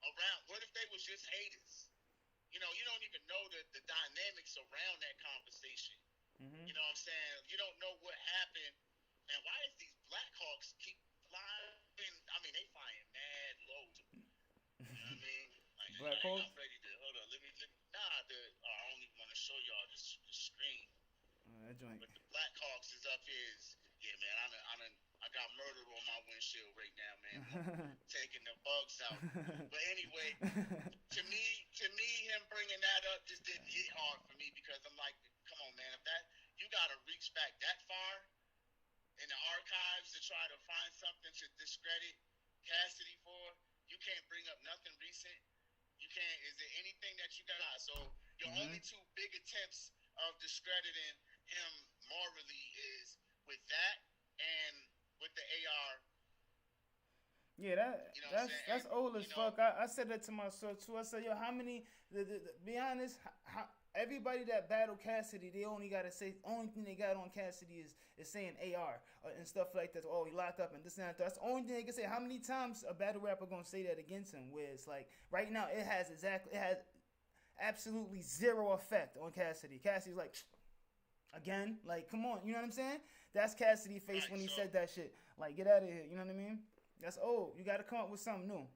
around? What if they was just haters? You don't even know the dynamics around that conversation. Mm-hmm. You know what I'm saying? You don't know what happened. And why is these Black Hawks keep flying? I mean, they flying mad low. You know what I mean? Like, Black Hawks? I'm ready to, hold on, let me I don't even want to show y'all the screen. That joint. But the Black Hawks is up here. Yeah, man, I got murder on my windshield right now, man. Taking the bugs out. But anyway, to me, him bringing that up just didn't hit hard for me because I'm like, come on, man, if that you gotta reach back that far in the archives to try to find something to discredit Cassidy for, you can't bring up nothing recent. You can't. Is there anything that you got? So your only 2 big attempts of discrediting him morally is with that and with the AR. Yeah, that's old as fuck. I said that to myself too. I said, yo, how many? Be honest, everybody that battled Cassidy, they only only thing they got on Cassidy is saying AR and stuff like that. Oh, he locked up and this and that. That's the only thing they can say. How many times a battle rapper gonna say that against him? Where it's like right now, it has absolutely zero effect on Cassidy. Cassidy's like, again, like, come on, you know what I'm saying? That's Cassidy face when he said that shit. Like, get out of here, you know what I mean? That's old. You got to come up with something new.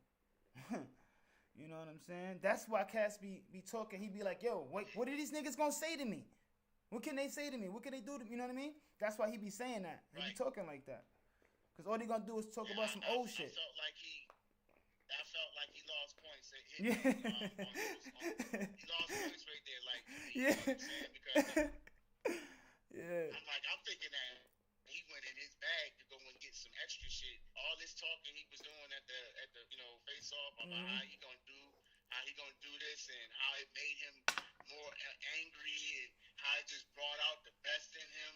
You know what I'm saying? That's why Cass be talking. He be like, yo, wait, what are these niggas gonna say to me? What can they say to me? What can they do to me? You know what I mean? That's why he be saying that. He be talking like that. Because all they gonna do is talk about some old shit. I felt like he lost points. He lost points right there. Like, you know what I'm saying? Because I'm thinking that he went in his bag to go and get some extra shit. All this talking he was doing at the face off about how he gonna do this and how it made him more angry and how it just brought out the best in him.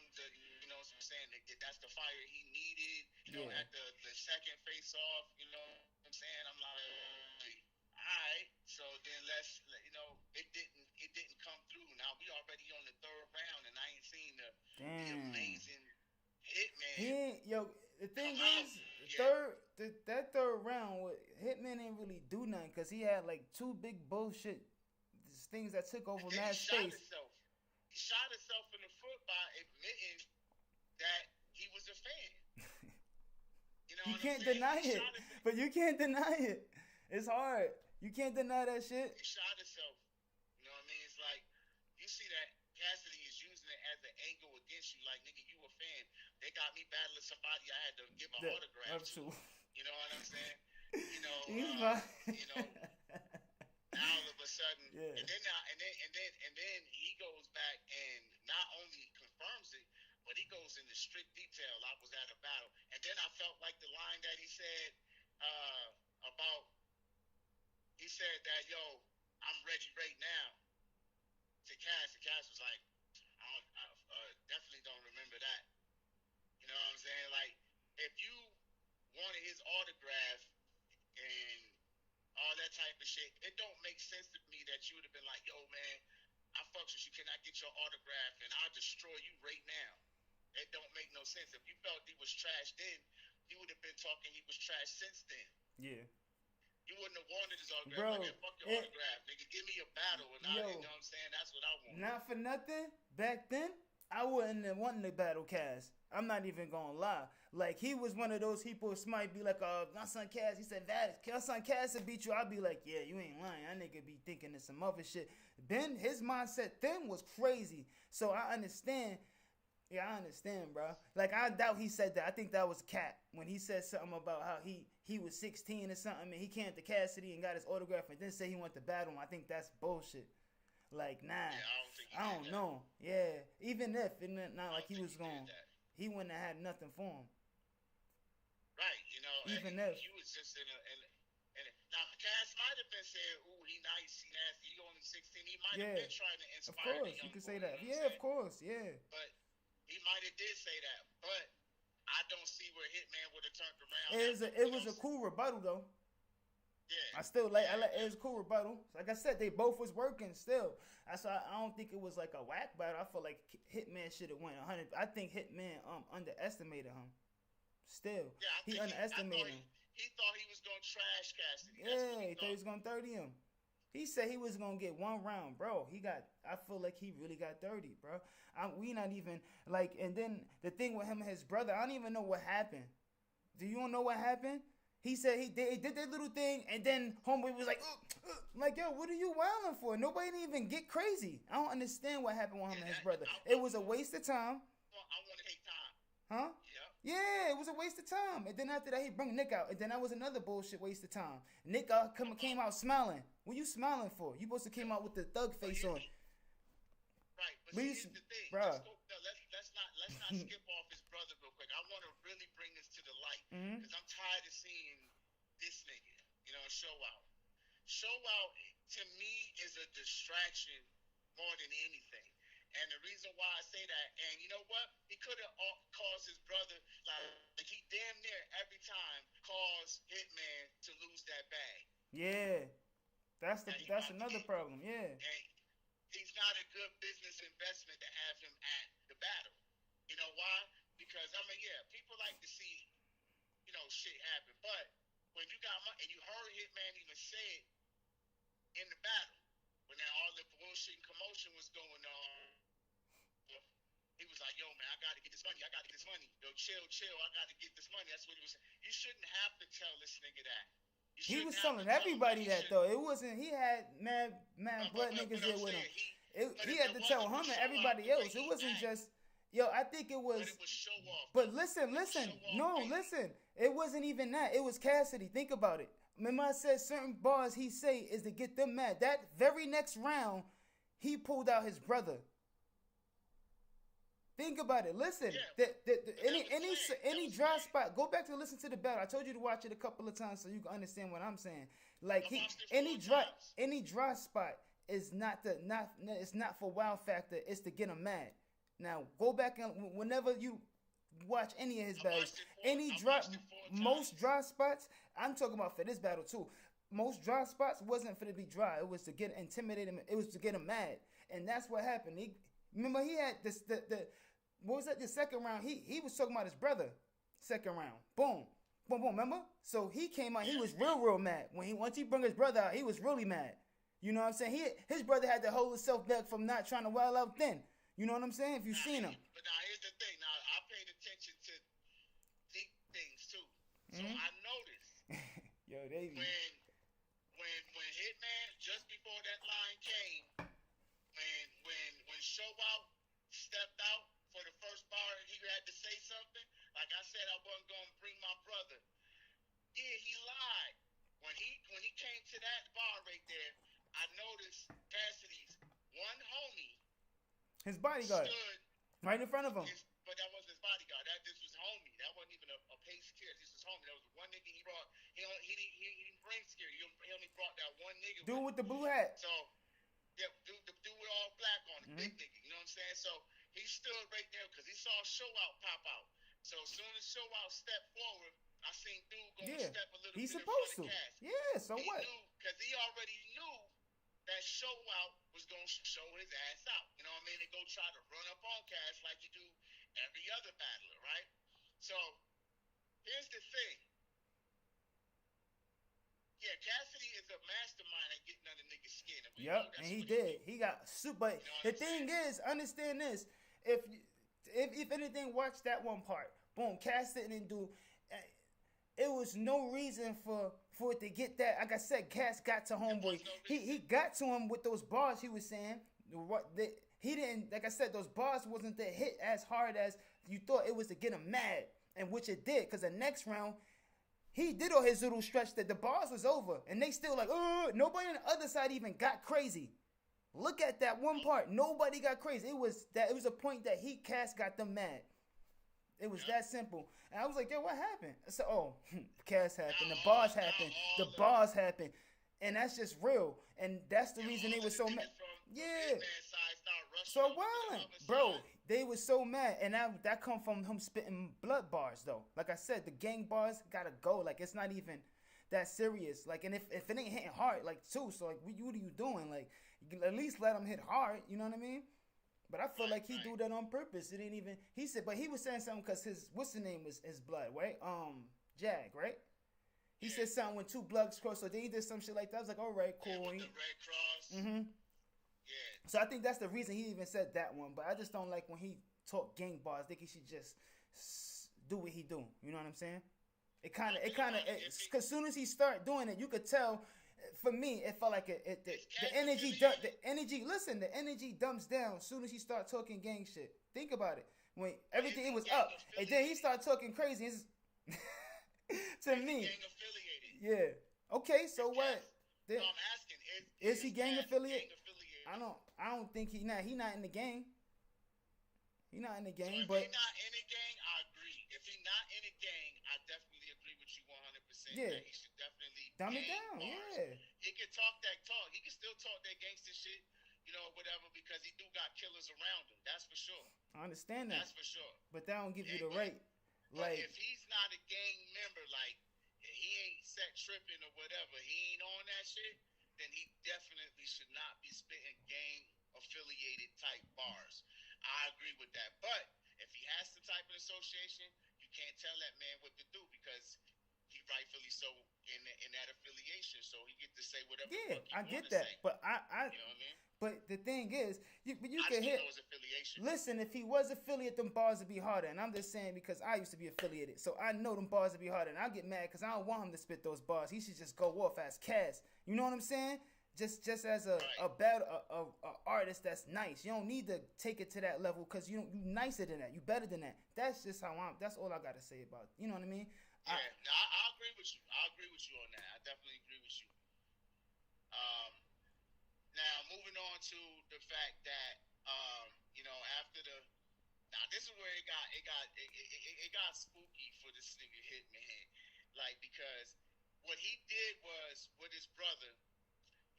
You know what I'm saying? That's the fire he needed. At the second face off. You know what I'm saying? I'm like, alright. So then it didn't come through. Now we already on the 3rd round and I ain't seen the amazing Hitman. The thing is, that third round with Hitman didn't really do nothing because he had like 2 big bullshit things that took over mad space. He shot himself in the foot by admitting that he was a fan. You know, you can't deny it, but you can't deny it. It's hard. You can't deny that shit. He shot himself. You know what I mean? It's like you see that Cassidy is using it as an angle against you. like, nigga, you a fan. They got me battling somebody I had to give an autograph to. You know what I'm saying? You know, you know. Now all of a sudden, and then he goes back and not only confirms it, but he goes into strict detail. I was at a battle, and then I felt like the line that he said about. He said that, yo, I'm ready right now to Cass. And Cass was like, I definitely don't remember that. You know what I'm saying? Like, if you wanted his autograph and all that type of shit, it don't make sense to me that you would have been like, yo, man, I fucks with you. Can I get your autograph? And I'll destroy you right now. It don't make no sense. If you felt he was trash then, you would have been talking he was trash since then. Yeah. You wouldn't have wanted his autograph. Bro, like, fuck your autograph, nigga. Give me a battle. And you know what I'm saying? That's what I want. Not for nothing. Back then, I wouldn't have wanted to battle Cass. I'm not even gonna lie. Like, he was one of those people who might be like, my son Cass, he said, my son Cass will beat you. I'll be like, yeah, you ain't lying. That nigga be thinking of some other shit. Ben, his mindset then was crazy. So I understand. Yeah, I understand, bro. Like, I doubt he said that. I think that was cap when he said something about how he was 16 or something and he came to Cassidy and got his autograph and then say he went to battle him. I think that's bullshit. Like, nah. Yeah, I don't know. Yeah. Even if, not like he was going, he wouldn't have had nothing for him. Right, you know. Even if. He was just in a now, Cass might have been saying, ooh, he nice, he nasty, he only 16. He might have been trying to inspire the young boy. Of course, you can say that. Yeah, of course, yeah. But he might have did say that, but I don't see where Hitman would have turned around. It was a cool rebuttal though. Yeah. It was a cool rebuttal. Like I said, they both was working still. I don't think it was like a whack battle. I feel like Hitman should have went 100. I think Hitman underestimated him. Still, yeah, he underestimated him. He thought he was gonna trash Cassidy. He thought he was gonna 30 him. He said he was gonna get one round, bro. I feel like he really got 30, bro. We not even like. And then the thing with him and his brother, I don't even know what happened. Do you know what happened? He said they did their little thing, and then homeboy was like, like, yo, what are you wilding for? Nobody didn't even get crazy. I don't understand what happened with him and his brother. It was a waste of time. I want to take time. Huh? Yeah, it was a waste of time. And then after that, he bring Nick out. And then that was another bullshit waste of time. Nick came out smiling. What you smiling for? You supposed to came out with the thug face on. Right, but here's the thing. Bro. Let's not skip off his brother real quick. I want to really bring this to the light. Because I'm tired of seeing this nigga, you know, show out. Show out, to me, is a distraction more than anything. And the reason why I say that, and you know what? He could have caused his brother, like he damn near every time caused Hitman to lose that bag. Yeah. That's another problem, yeah. And he's not a good business investment to have him at the battle. You know why? Because, I mean, yeah, people like to see, you know, shit happen. But when you got money, and you heard Hitman even say it in the battle, when all the bullshit and commotion was going on, he was like, yo, man, I got to get this money. Yo, chill, I got to get this money. That's what he was saying. You shouldn't have to tell this nigga that. He was telling everybody that, though. It wasn't, he had mad blood niggas there with him. He had to tell him and everybody else. It wasn't just, yo, I think it was. But it was show off. But listen. No, listen. It wasn't even that. It was Cassidy. Think about it. Remember I said certain bars he say is to get them mad. That very next round, he pulled out his brother. Think about it. Listen, any dry spot. Go back to listen to the battle. I told you to watch it a couple of times so you can understand what I'm saying. Like any dry spot is it's not for wow factor. It's to get him mad. Now go back and whenever you watch any of his battles, most dry spots. I'm talking about for this battle too. Most dry spots wasn't for to be dry. It was to get intimidated him. It was to get him mad, and that's what happened. Remember he had this what was that? The second round, he was talking about his brother. Second round, boom, remember? So he came out, he was real mad. Once he brought his brother out, he was really mad. You know what I'm saying? His brother had to hold himself back from not trying to wild out then. You know what I'm saying? If you've seen him. But now here's the thing. Now I paid attention to deep things too. So I noticed. Yo, they when Hitman, just before that line came, when Show Out stepped out for the first bar like I said, I wasn't gonna bring my brother. Yeah, he lied. When he came to that bar right there, I noticed Cassidy's one homie His bodyguard. stood Right in front of him. but that wasn't his bodyguard. This was homie. That wasn't even a paid security. This was homie. That was one nigga he brought. He didn't bring security. He only brought that one nigga. Dude with the blue hat. So yeah, the dude with all black on, the big Mm-hmm. nigga. You know what I'm saying? So he stood right there because he saw Show Out pop out. So as soon as Show Out stepped forward, I seen dude go step a little He's bit supposed in front to. of Cass. Yeah, so he what? Because he already knew that Show Out was going to show his ass out. You know what I mean? They go try to run up on Cass like you do every other battler, right? So here's the thing. Yeah, Cassidy is a mastermind at getting under niggas' skin. Yep, and he did. He got super. But the thing is, understand this: if anything, watch that one part. Boom, Cass didn't do. It was no reason for it to get that. Like I said, Cass got to homeboy. He got to him with those bars. He was saying he didn't. Like I said, those bars wasn't to hit as hard as you thought it was to get him mad, and which it did. Because the next round, he did all his little stretch that the bars was over, and they still like, oh, nobody on the other side even got crazy. Look at that one part. Nobody got crazy. It was a point that Cass got them mad. It was that simple. And I was like, yo, what happened? I said, oh, Cass happened. The bars happened. The bars happened. And that's just real. And that's the reason they were so mad. Yeah. So wild. Bro, they were so mad. And that come from him spitting blood bars, though. Like I said, the gang bars gotta go. Like, it's not even that serious. Like, and if it ain't hitting hard, like, too. So, like, what are you doing? Like, you can at least let him hit hard. You know what I mean? But I feel like he do that on purpose. It ain't even. He said, but he was saying something because what's the name was his blood, right? Jag, right? He said something when two bloods crossed, so then he did some shit like that. I was like, all right, cool. Yeah, with the Red Cross. Mm-hmm. Yeah. So I think that's the reason he even said that one. But I just don't like when he talk gang bars. I think he should just do what he do. You know what I'm saying? It kind of, because as soon as he start doing it, you could tell. For me, it felt like the energy dumps down as soon as he start talking gang shit. Think about it. When everything it was up, and then he started talking crazy. To me, yeah. Okay, so what? So I'm asking, is he gang affiliated? I don't think he not in the gang. He not in the gang, but if he not in the gang, I agree. If he not in the gang, I definitely agree with you 100%. Yeah. He should definitely dumb it down. bars. Yeah. He can talk that talk. He can still talk that gangster shit, you know, whatever, because he do got killers around him. That's for sure. I understand that. That's for sure. But that don't give you the right. But Like, if he's not a gang member, like he ain't set tripping or whatever, he ain't on that shit, then he definitely should not be spitting gang affiliated type bars. I agree with that. But if he has some type of association, you can't tell that man what to do because he rightfully so in that affiliation, so he get to say whatever. yeah, I get that. say. But I you know what I mean? But the thing is, you I can just hit. know his affiliation. Listen, if he was affiliate, them bars would be harder. And I'm just saying because I used to be affiliated, so I know them bars would be harder. And I get mad because I don't want him to spit those bars. He should just go off as Cass. You know what I'm saying? Just as a artist that's nice. You don't need to take it to that level because you nicer than that. You better than that. That's just how that's all I gotta say about it. You know what I mean? Yeah, I agree with you. I agree with you on that. I definitely agree with you. Now moving on to the fact that you know, after this is where it got spooky for this nigga Hitman, like because what he did was with his brother.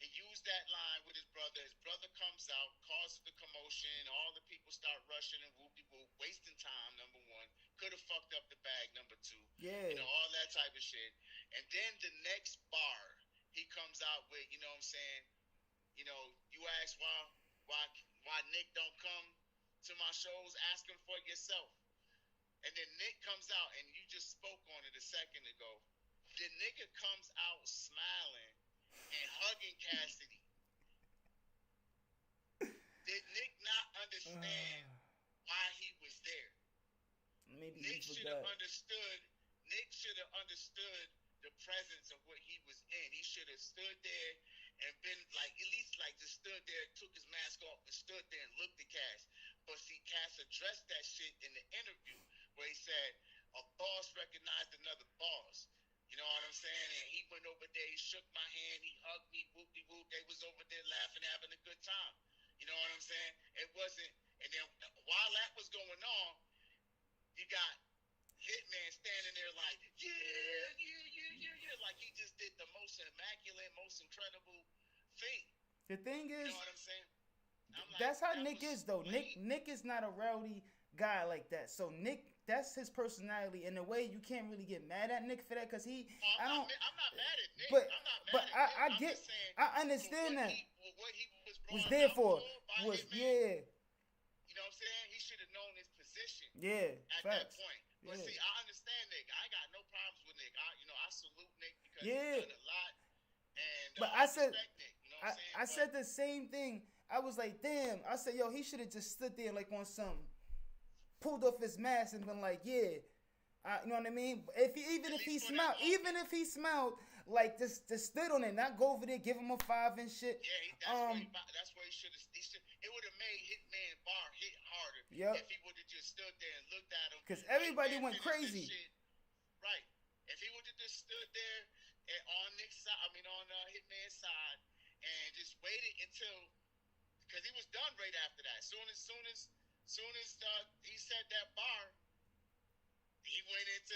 He used that line with his brother. His brother comes out, causes the commotion. All the people start rushing and whoop-de-whoop, wasting time, number one. Could have fucked up the bag, number two. Yeah. You know, all that type of shit. And then the next bar, he comes out with, you know what I'm saying, you know, you ask why Nick don't come to my shows, ask him for it yourself. And then Nick comes out, and you just spoke on it a second ago. The nigga comes out smiling and hugging Cassidy. Did Nick not understand why he was there? Maybe Nick he should have forgot. understood. Nick should have understood the presence of what he was in. He should have stood there and been like, at least like just stood there, took his mask off, and stood there and looked at Cass. But see, Cass addressed that shit in the interview where he said, a boss recognized another boss. You know what I'm saying? And he went over there, he shook my hand, he hugged me, whoop-de-whoop. They was over there laughing, having a good time. You know what I'm saying? It wasn't, and then while that was going on, you got Hitman standing there like, yeah, like he just did the most immaculate, most incredible thing. The thing is, you know what I'm saying? That's how Nick is though. Nick is not a rowdy guy like that. So Nick, that's his personality. In a way, you can't really get mad at Nick for that because he. I'm not mad at Nick. But I'm not mad at Nick. I understand that. What he was there for was Hitman, you know what I'm saying? He should have known his position. Yeah. At that point. But see, I understand Nick. I got no problems with Nick. I salute Nick because he's done a lot. And but I respect Nick. You know what I'm saying? I said the same thing. I was like, damn. I said, yo, he should have just stood there like on something, pulled off his mask and been like, yeah. You know what I mean? Even if he smiled, like just stood on it, not go over there, give him a 5 and shit. Yeah, that's where he should have. It would have made Hitman bar hit harder if he would have just stood there and looked at him. Because everybody went crazy. Right. If he would have just stood there on Nick's side, on Hitman's side, and just waited until, because he was done right after that. Soon as he said that bar, he went into,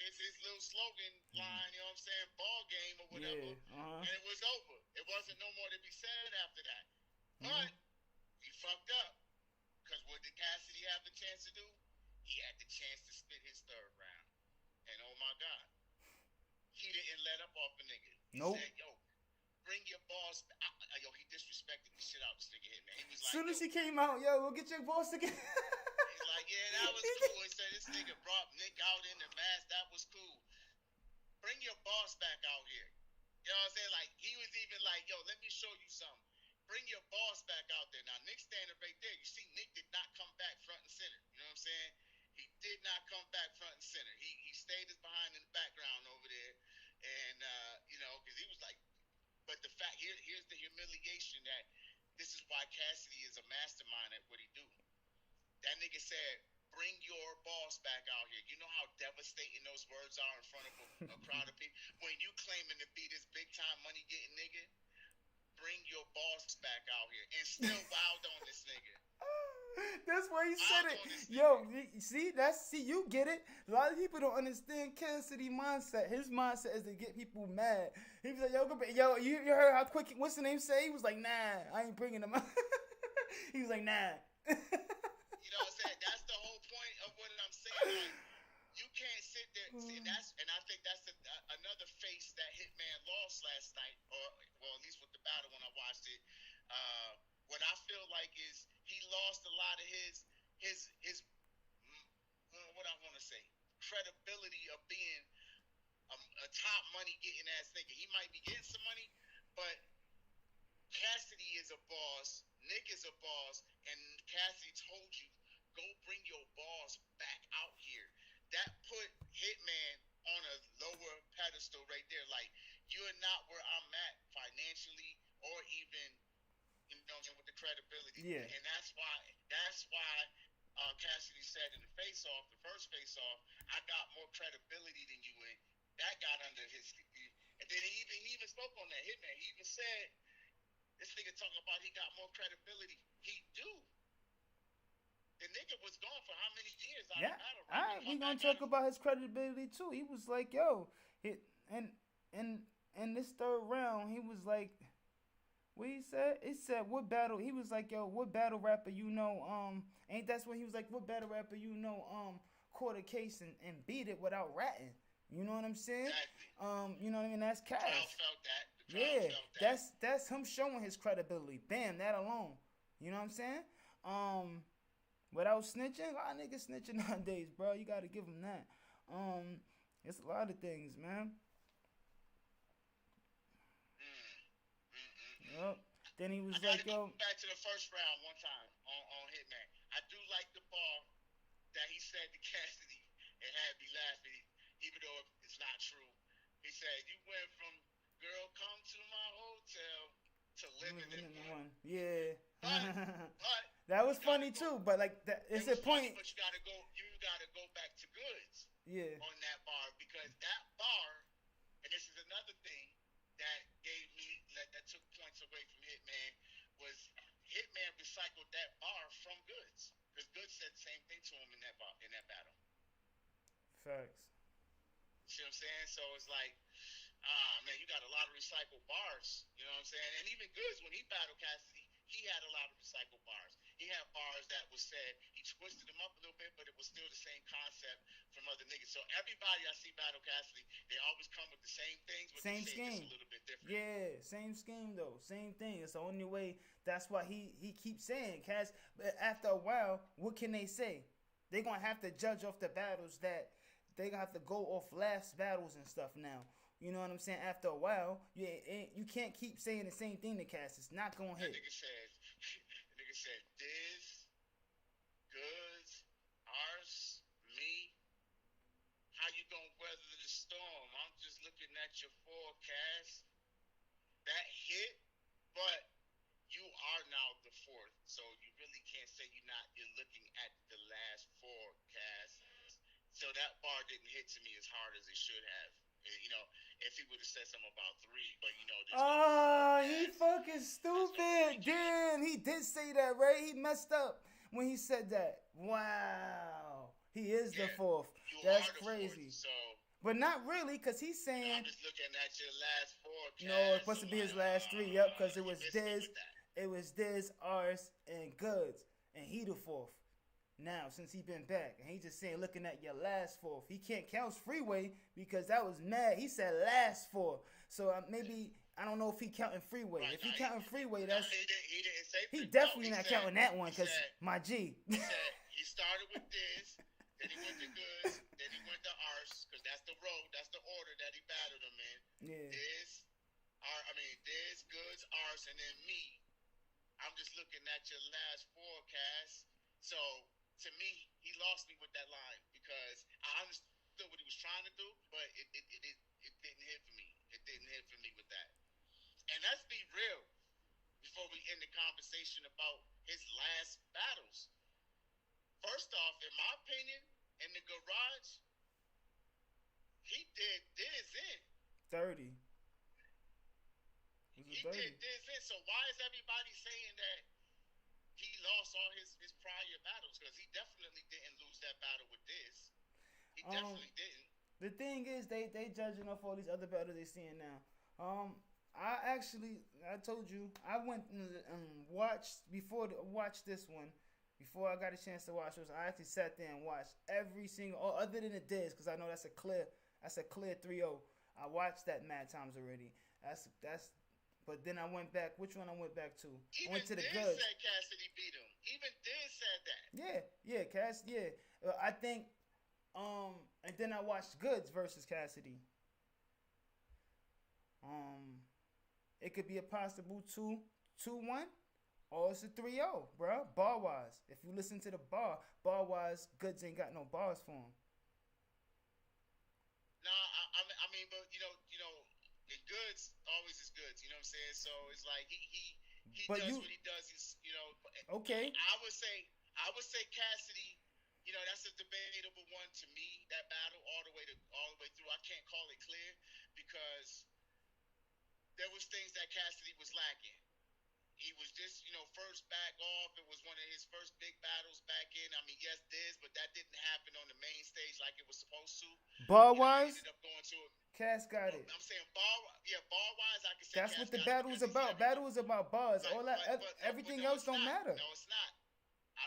his little slogan line, you know what I'm saying, ball game or whatever, and it was over. It wasn't no more to be said after that. But he fucked up, because what did Cassidy have the chance to do? He had the chance to spit his third round, and oh my God, he didn't let up off a nigga. He said, yo, bring your boss. He disrespected the shit out of this nigga Hitman. He was like, soon as he came out, yo, we'll get your boss again. He's like, yeah, that was cool. He said, this nigga brought Nick out in the mask. That was cool. Bring your boss back out here. You know what I'm saying? Like, he was even like, yo, let me show you something. Bring your boss back out there. Now, Nick standing right there. You see, Nick did not come back front and center. You know what I'm saying? He did not come back front and center. He stayed his behind in the background over there. And, because he was like, but the fact, here's the humiliation that this is why Cassidy is a mastermind at what he do. That nigga said, bring your boss back out here. You know how devastating those words are in front of a crowd of people? When you claiming to be this big-time money-getting nigga, bring your boss back out here. And still wild on this nigga. That's why he said it. Yo, see, you get it. A lot of people don't understand Cassidy mindset. His mindset is to get people mad. He was like, yo, you heard how quick, what's the name say? He was like, nah, I ain't bringing him out. He was like, nah. You know what I'm saying? That's the whole point of what I'm saying. Like, you can't sit there. See, and I think that's another face that Hitman lost last night, or well, at least with the battle when I watched it. What I feel like is he lost a lot of his what I want to say, credibility of being a top money getting ass nigga. He might be getting some money, but Cassidy is a boss, Nick is a boss, and Cassidy told you, go bring your boss back out here. That put Hitman on a lower pedestal right there. Like, you're not where I'm at financially or even, with the credibility. Yeah. And that's why Cassidy said in the face-off, the first face-off, I got more credibility than you, and that got under his. And then he even spoke on that. Hitman, he even said, this nigga talking about he got more credibility. He do. The nigga was gone for how many years? We gonna talk about his credibility too. He was like, yo, in this third round, he was like, what he said? He said, what battle? He was like, yo, what battle rapper you know? Ain't that's when he was like, what battle rapper you know? Caught a case and beat it without ratting. You know what I'm saying? Exactly. You know what I mean? That's Cass. The crowd felt that. That's him showing his credibility. Bam, that alone. You know what I'm saying? Without snitching, a lot of niggas snitching nowadays, bro. You gotta give them that. It's a lot of things, man. Yep. Then he was like, yo. Back to the first round one time on Hitman. I do like the bar that he said to Cassidy and had me laughing, even though it's not true. He said, you went from girl come to my hotel to living in one. Yeah. But that was funny too, but like that is a point. But you gotta go back to Goods Yeah. on that bar because that bar, and this is another thing that gave me that took points away from Hitman was Hitman recycled that bar from Goods because Goods said the same thing to him in that battle. Facts. See what I'm saying? So it's like, man, you got a lot of recycled bars. You know what I'm saying? And even Goods, when he battled Cassidy, he had a lot of recycled bars. He had bars that was said, he twisted them up a little bit, but it was still the same concept from other niggas. So everybody I see battle Cassidy, they always come with the same things, but Same they say scheme. just a little bit different. Yeah, same scheme though. Same thing. It's the only way. That's why he keeps saying, Cass. But after a while, what can they say? They're gonna have to judge off the battles that they gonna have to go off last battles and stuff now. You know what I'm saying? After a while, you can't keep saying the same thing to Cass. It's not gonna hit. The nigga said, Diz, Goods, Ars, me. How you gonna weather the storm? I'm just looking at your forecast. That hit, but you are now the fourth, so you really can't say you're looking at the last forecast. So that bar didn't hit to me as hard as it should have. You know, if he would have said something about three, but you know, he fucking stupid. Damn, he did say that, right? He messed up when he said that. Wow, he is the fourth. That's crazy. Fourth, so, but not really, cause he's saying. I'm just looking at your last forecast. No, it's supposed to be his last three. Yep, cause it was Diz. It was Diz, Ars, and Goods, and he the fourth. Now, since he been back, and he just saying, looking at your last fourth, he can't count Freeway because that was mad. He said last four, so maybe I don't know if he counting Freeway. Right, if he counting Freeway, that's he didn't say he definitely not counting that one because my G. He said he started with this, then he went to Goods, then he went to Ars because that's the road, that's the order that he battled him in. Yeah. Diz, Goods, Ars, and then me. I'm just looking at your last forecast, so. To me, he lost me with that line because I understood what he was trying to do, but it didn't hit for me. It didn't hit for me with that. And let's be real before we end the conversation about his last battles. First off, in my opinion, in the garage, he did Diz in. 30. He did Diz in. So why is everybody saying that he lost all his prior battles? Because he definitely didn't lose that battle with Diz. He definitely didn't. The thing is, they judging off all these other battles they seeing now. I told you, I went and watched this one. Before I got a chance to watch this, I actually sat there and watched every single, other than the Diz, because I know that's a clear 3-0. I watched that mad times already. But then I went back. Which one I went back to? I went to the Goods. Said Cassidy beat him. Even Diz said that. Yeah, Cass. Yeah, I think. And then I watched Goods versus Cassidy. It could be a possible 2-1, or it's a 3-0, bro. Bar wise, if you listen to the bar wise, Goods ain't got no bars for him. Nah, I mean, but you know. Goods always is Goods, you know what I'm saying? So it's like he does what he does. He's, you know. Okay. I would say Cassidy. You know, that's a debatable one to me. That battle all the way through. I can't call it clear because there was things that Cassidy was lacking. He was just, first back off. It was one of his first big battles back in. I mean, yes, Diz, but that didn't happen on the main stage like it was supposed to. Bar-wise? Ended up going to it. Cass got it. I'm saying bar-wise, I can say that's Cass what the battle was about. Battle was about bars. All that, everything else don't matter. No, it's not.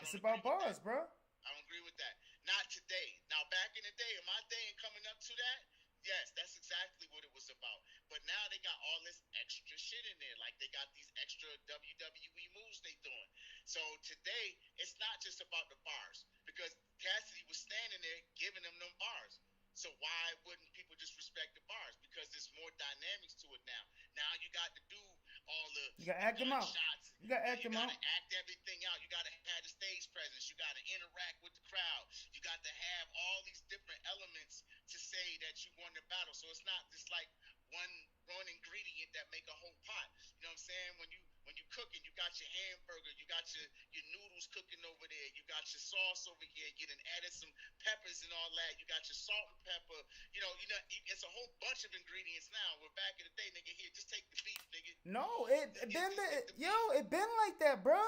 It's about bars, bro. I don't agree with that. Not today. Now, back in the day, in my day and coming up to that, yes, that's exactly what it was about. But now they got all this extra shit in there. Like they got these extra WWE moves they doing. So today, it's not just about the bars. Because Cassidy was standing there giving them bars. So why wouldn't people just respect the bars? Because there's more dynamics to it now. Now you got to do all the You got to act them out. Shots. You got to act them out. You got to act everything out. You got to have the stage presence. You got to interact with the crowd. You got to have all these different elements to say that you won the battle. So it's not just like one ingredient that make a whole pot. You know what I'm saying? When you cooking, you got your hamburger, you got your noodles cooking over there, you got your sauce over here, you done added some peppers and all that, you got your salt and pepper, it's a whole bunch of ingredients now. We're back in the day, nigga, here, just take the beef, nigga. No, it been like that, bro.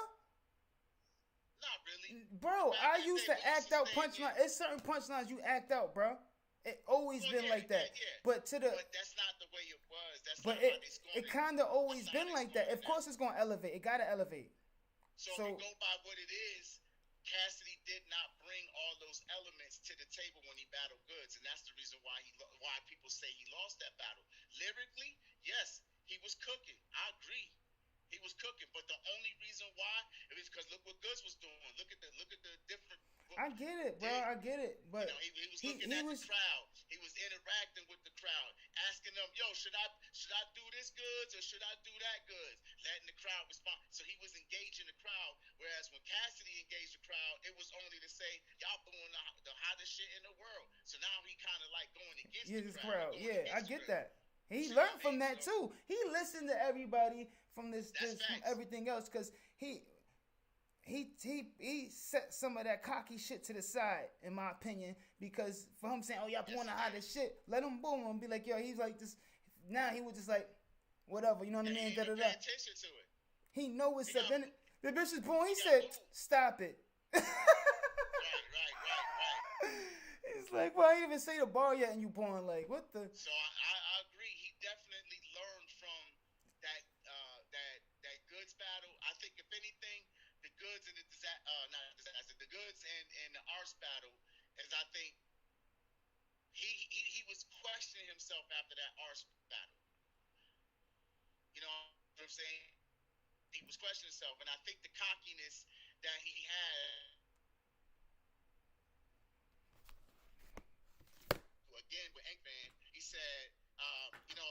Not really. Bro, I used to act out punchlines. It's certain punchlines you act out, bro. It always been like that. Yeah. But that's not the way it was. That's but not how it's going. It kind of always been like that. Of course, it's gonna elevate. It gotta elevate. So if you go by what it is, Cassidy did not bring all those elements to the table when he battled Goods, and that's the reason why people say he lost that battle. Lyrically, yes, he was cooking. I agree. He was cooking, but the only reason why it was because look what Goods was doing. Look at the different. I get it, bro. I get it, but he was looking at the crowd. He was interacting with the crowd, asking them, "Yo, should I do this Goods or should I do that Goods?" Letting the crowd respond. So he was engaging the crowd. Whereas when Cassidy engaged the crowd, it was only to say, "Y'all doing the hottest shit in the world." So now he kind of like going against the crowd. Yeah, I get that. He learned from that too. He listened to everybody from from everything else because he set some of that cocky shit to the side, in my opinion, because for him saying, "Oh, y'all doing the hottest shit," let him boom and be like, "Yo," he's like this. Now he was just like, whatever, you know what I mean? He didn't pay attention to it. He know what's up. Then the bitch is born. He said, "Stop it." Right. He's like, "Well, I didn't even say the bar yet, and you born like what the?" So I agree. He definitely learned from that Goods battle. I think if anything, the Goods and the Goods and the Arse battle, is I think he was questioning himself after that Arse battle. You know what I'm saying? He was questioning himself, and I think the cockiness that he had. Again with Inkman, he said,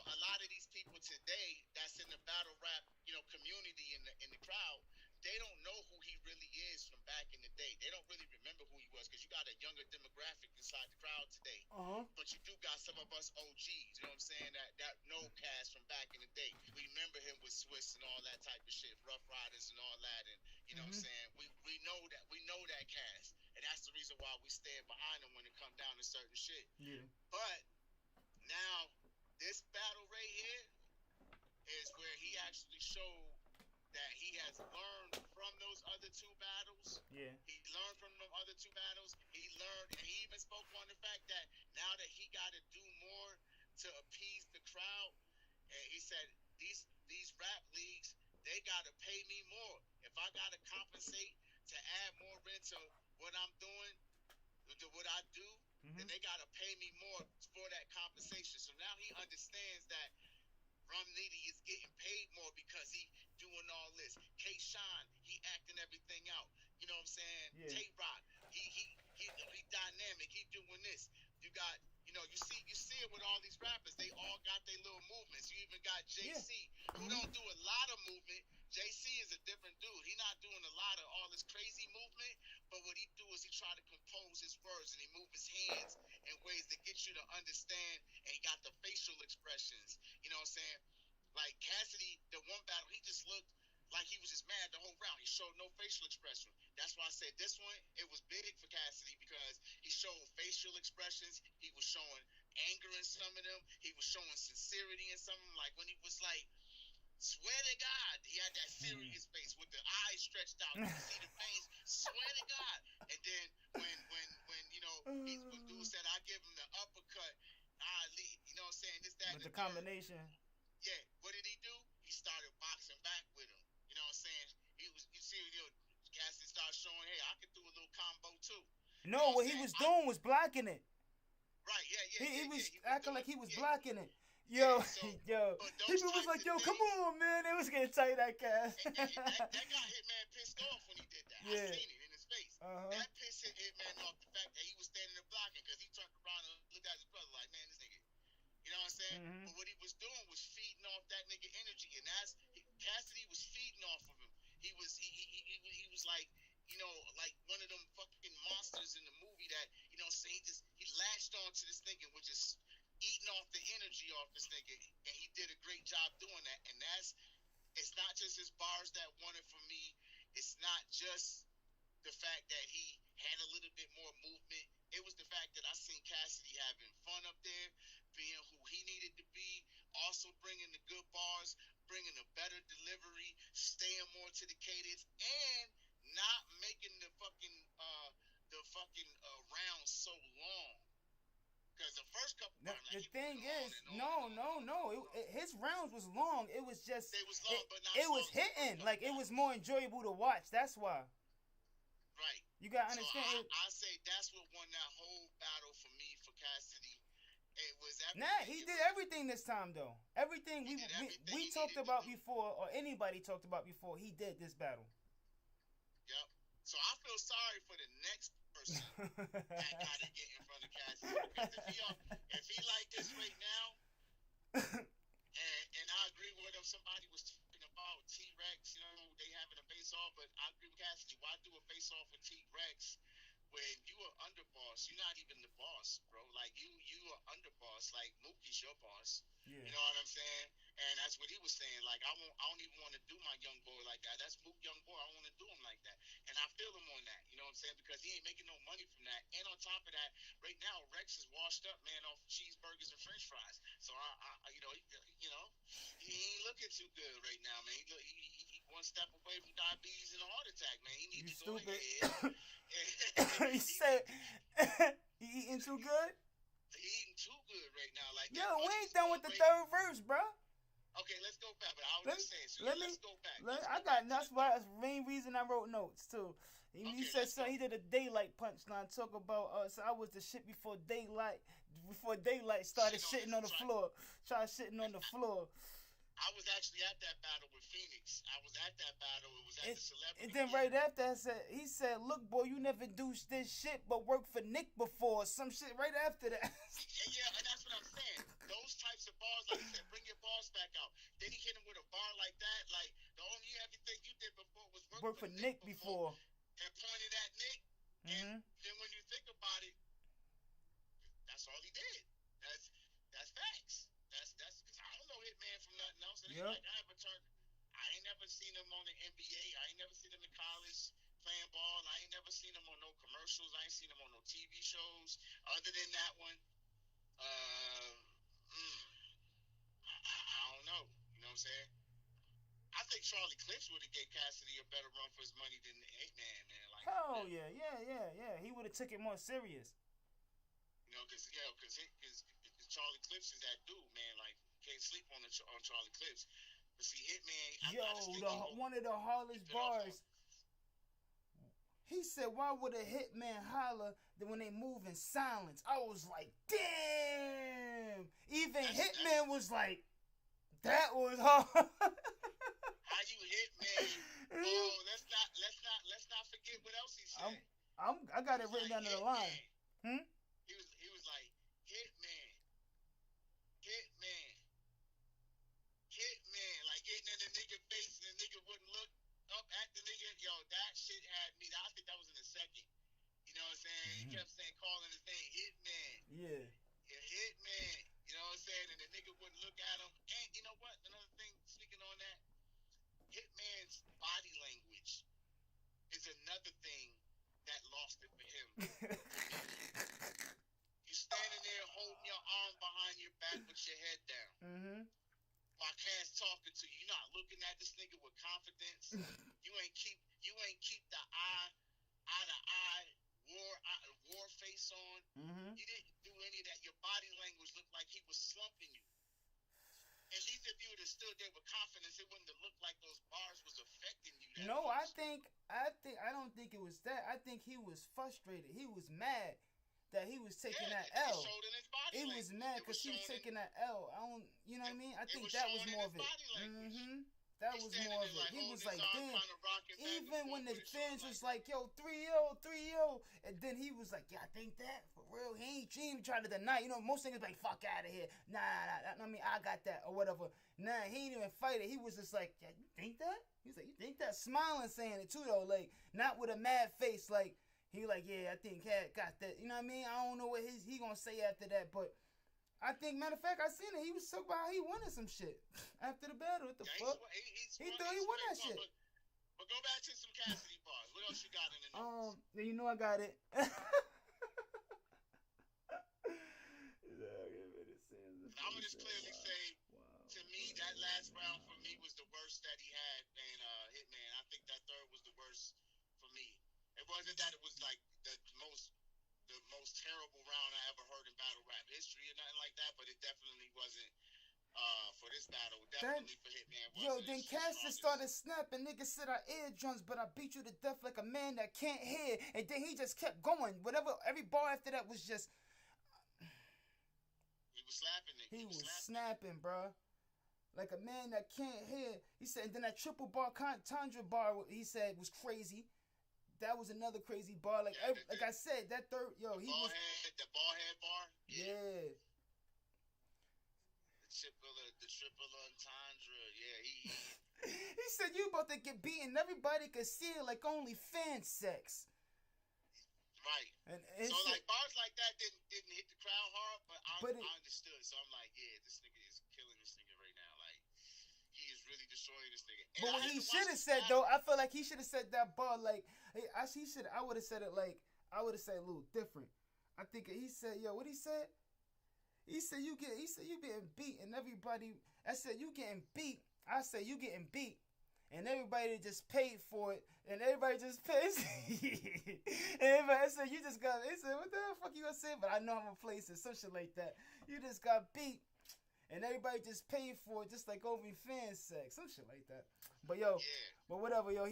a lot of these people today that's in the battle rap, community in the crowd, they don't know who he really is from back in the day. They don't really remember who he was because you got a younger demographic inside the crowd today. But you do got some of us OGs, you know what I'm saying? That know Cass from back in the day. We remember him with Swiss and all that type of shit, Rough Riders and all that, and you know what I'm saying? We know that Cass, and that's the reason why we stand behind him when it comes down to certain shit. Yeah. But now this battle right here is where he actually showed that he has learned from those other two battles. Yeah. He learned from them other two battles. He learned, and he even spoke on the fact that now that he got to do more to appease the crowd, and he said these rap leagues, they got to pay me more. If I got to compensate to add more into what I'm doing, to what I do, then they got to pay me more for that compensation. So now he understands that Rum Nitty is getting paid more because he doing all this. K-Shine, he acting everything out. You know what I'm saying? Yeah. Tay-Rock, he dynamic. He doing this. You got, you see it with all these rappers. They all got their little movements. You even got JC, who don't do a lot of movement. JC is a different dude. He not doing a lot of all this crazy movement, but what he do is he try to compose his words and he move his hands in ways that get you to understand, and he got the facial expressions. You know what I'm saying? Like Cassidy, the one battle, he just looked like he was just mad the whole round. He showed no facial expression. That's why I said this one, it was big for Cassidy because he showed facial expressions. He was showing anger in some of them. He was showing sincerity in some of them. Like when he was like, swear to God, he had that serious face with the eyes stretched out. You could see the veins. Swear to God. And then when dude said, I give him the uppercut, you know what I'm saying? This, that, with the combination. Yeah. What did he do? He started boxing back with him. You know what I'm saying? Cassidy started showing, hey, I could do a little combo too. No, what he was doing was blocking it. Right, yeah. He was acting like he was blocking it. Yo, people was like, yo, come on, man. They was getting tight, that cast. that got Hitman pissed off when he did that. Yeah. I seen it in his face. That pissed Hitman off the fact that he was standing there blocking because he turned around and looked at his brother like, man, this nigga. You know what I'm saying? But what he was doing was feeding off that nigga energy, and Cassidy was feeding off of him. He was like, like one of them fucking monsters in the movie that, you know what I'm saying? He latched on to this nigga, which is eating off the energy off this nigga, and he did a great job doing that. And it's not just his bars that won it for me. It's not just the fact that he had a little bit more movement. It was the fact that I seen Cassidy having fun up there, being who he needed to be, also bringing the good bars, bringing a better delivery, staying more to the cadence, and not making the fucking rounds so long. Because the first couple The, bars, the like, thing is, no. His rounds was long. It was just they was long, but not it was hitting. Like it was more enjoyable to watch. That's why. Right. You gotta understand. So I say that's what won that whole battle for me for Cassidy. It was everything. Nah, he did everything this time though. Everything we talked about before, or anybody talked about before, he did this battle. Yep. So I feel sorry for the next person that gotta get in front of Cassidy, because if he like this right now, and I agree with him. Somebody was talking about T-Rex, they having a face off, but I agree with Cassidy. Why do a face off with T-Rex when you are underboss? You're not even the boss, bro. Like you are underboss. Like Mookie's your boss. Yeah. You know what I'm saying? And that's what he was saying. Like I don't even want to do my young boy like that. That's Mook young boy. I don't want to do him like that. And I feel him on that. You know what I'm saying? Because he ain't making no money from that. And on top of that, right now Rex is washed up, man, off cheeseburgers and French fries. So he ain't looking too good right now, man. He one step away from diabetes and a heart attack, man. He needs to go ahead. He said, "He eating too good." He eating too good right now. Like yo, we ain't done with the third verse, bro. Okay, let's go back. But I was just saying. So let's go back. That's the main reason I wrote notes too. He said so. He did a daylight punchline. Talk about so I was the shit before daylight. Before daylight started shitting on the floor. Tried shitting on the floor. I was actually at that battle with Phoenix. I was at that battle. It was at the celebrity. And then right after he said, "Look, boy, you never do this shit, but work for Nick before." Some shit right after that. Yeah, and that's what I'm saying. Those types of bars, like he said, bring your bars back out. Then he hit him with a bar like that. Like the only everything you did before was work for Nick before. And pointed at Nick. And then when you think about it, that's all he did. That's facts. That's because I don't know Hitman from nothing else. And like I ain't never seen him on the NBA. I ain't never seen him in college playing ball. I ain't never seen him on no commercials. I ain't seen him on no TV shows. Other than that one, I don't know. You know what I'm saying? I think Charlie Clips would have gave Cassidy a better run for his money than Hitman, man. Like, hell yeah. He would have took it more serious. Because Charlie Clips is that dude, man. Like, can't sleep on Charlie Clips. But see, Hitman, one of the hardest bars. He said, "Why would a hitman holler when they move in silence?" I was like, "Damn!" Even Hitman was like, "That was hard." How you Hitman? Oh, let's not forget what else he said. I got it written down to the line. He was like, Hitman, like getting in the nigga face and the nigga wouldn't look up at the nigga. Yo, that shit had me. I think that was in the second. You know what I'm saying? He kept saying, calling his name, Hitman. Yeah, Hitman. You know what I'm saying? And the nigga wouldn't look at him. And you know what? Another thing, speaking on that, Hitman's body language is another thing that lost it for him. You standing there holding your arm behind your back with your head down. While Cass talking to you, you're not looking at this nigga with confidence. You ain't keep the eye to eye war face on. You didn't do any of that. Your body language looked like he was slumping you. At least if you would have stood there with confidence, it wouldn't have looked like those bars was affecting you. No, much. I don't think it was that. I think he was frustrated. He was mad that he was taking that L. He was mad because he was taking that L. You know what I mean? I think that was more of it. That was more of it. He was like, damn. Even when the fans was like, yo, 3-0, and then he was like, yeah, I think that for real. He ain't even trying to deny. You know, most niggas like, fuck out of here. Nah. I mean, I got that or whatever. Nah, he ain't even fight it. He was just like, yeah, you think that? He's like, you think that? Smiling, saying it too though, like not with a mad face. Like he like, yeah, I think Cat got that. You know what I mean? I don't know what he gonna say after that, but I think, matter of fact, I seen it. He was talking about how he wanted some shit after the battle. What the fuck? He thought he won that shit. But go back to some Cassidy bars. What else you got in the notes? You know I got it. I would just clearly say, to me, that last round for me was the worst that he had, and Hitman. I think that third was the worst for me. It wasn't that it was like the most terrible round I ever heard in battle rap history or nothing like that, but it definitely wasn't for this battle. Definitely for Hitman. Yo, then Cass just started snapping. Niggas said our eardrums, but I beat you to death like a man that can't hear. And then he just kept going. Whatever, every bar after that was just. He was slapping it. He was snapping, bro. Like a man that can't hear. He said, and then that triple bar, Tundra bar, he said was crazy. That was another crazy bar. Like, yeah, like I said, that third, yo, he was. The ball head bar? Yeah. The triple entendre, yeah. He said, you about to get beaten. Everybody could see it like only fan sex. Right. And so, like, bars like that didn't hit the crowd hard, but I understood. So, I'm like, yeah, this nigga is killing this nigga right now. Like, he is really destroying this nigga. And but what he should have said, though, I feel like he should have said that bar, like, I would have said it, like, I would have said it a little different. I think he said, yo, what he said? He said you getting beat, and everybody. I said you getting beat. I said you getting beat, and everybody just paid for it, and everybody just pays. And everybody, I said you just got. They said what the fuck you gonna say? But I know I'm gonna place it, some shit like that. You just got beat, and everybody just paid for it, just like over fan sex, some shit like that. But yo, but whatever, yo,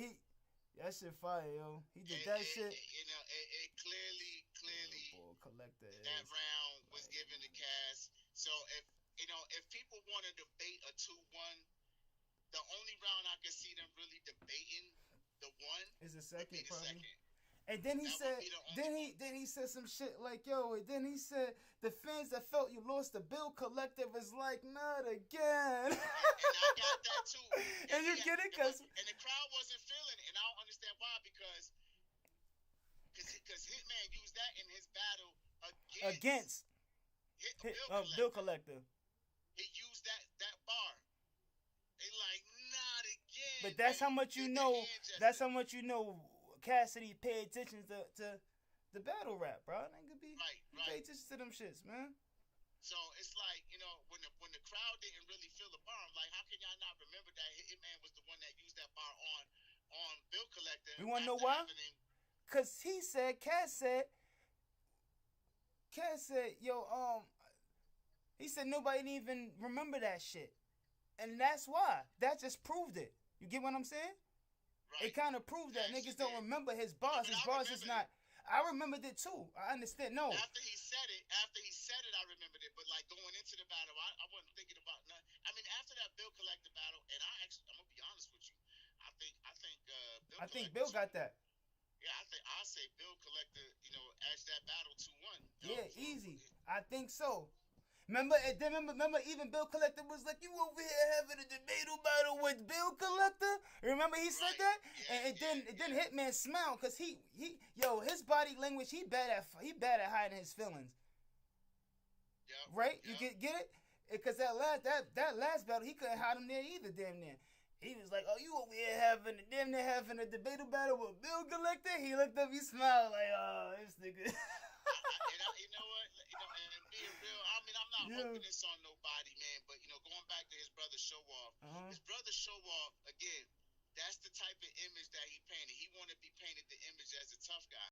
that shit fire, yo. He did that shit. You know, it clearly. Collector that round was given to Cass. So if people want to debate a 2-1, the only round I can see them really debating the one is the second, probably. And then he said, then he said some shit like, yo. And then he said, the fans that felt you lost the bill collective is like, not again. And I got that too. And you get it, cause and the crowd wasn't feeling it, and I don't understand why, because Hitman used that in his battle against Bill Collector. He used that bar. They like, not again. But that's how much you know. That's how much you know. Cassidy paid attention to the battle rap, bro. Nigga be pay attention to them shits, man. So it's like, you know, when the crowd didn't really feel the bar, I'm like, how can y'all not remember that Hitman was the one that used that bar on Bill Collector? You wanna know why? Cause he said, Cass said, yo, he said nobody didn't even remember that shit. And that's why. That just proved it. You get what I'm saying? Right. It kind of proved that niggas don't remember his bars. His bars is not. I remembered it too. I understand. No. After he said it, I remembered it. But like going into the battle, I wasn't thinking about nothing. I mean, after that Bill Collector battle, and I'm gonna be honest with you. I think Bill got that. Yeah, I'll say Bill Collector, you know, edged that battle 2-1. Yeah, easy. I think so. Remember, even Bill Collector was like, you over here having a debate battle with Bill Collector? Remember he said that? Yeah, and then Hitman smiled, because his body language, he bad at hiding his feelings. Yep, right? Yep. You get it? Because that last battle, he couldn't hide him there either, damn near. He was like, oh, you over here having a debate battle with Bill Collector? He looked up, he smiled like, oh, this nigga. You know what? You know, and being real, I mean, I'm not hoping this on nobody, man. But, you know, going back to his brother Show Off, his brother Show Off, again, that's the type of image that he painted. He wanted to be painted the image as a tough guy.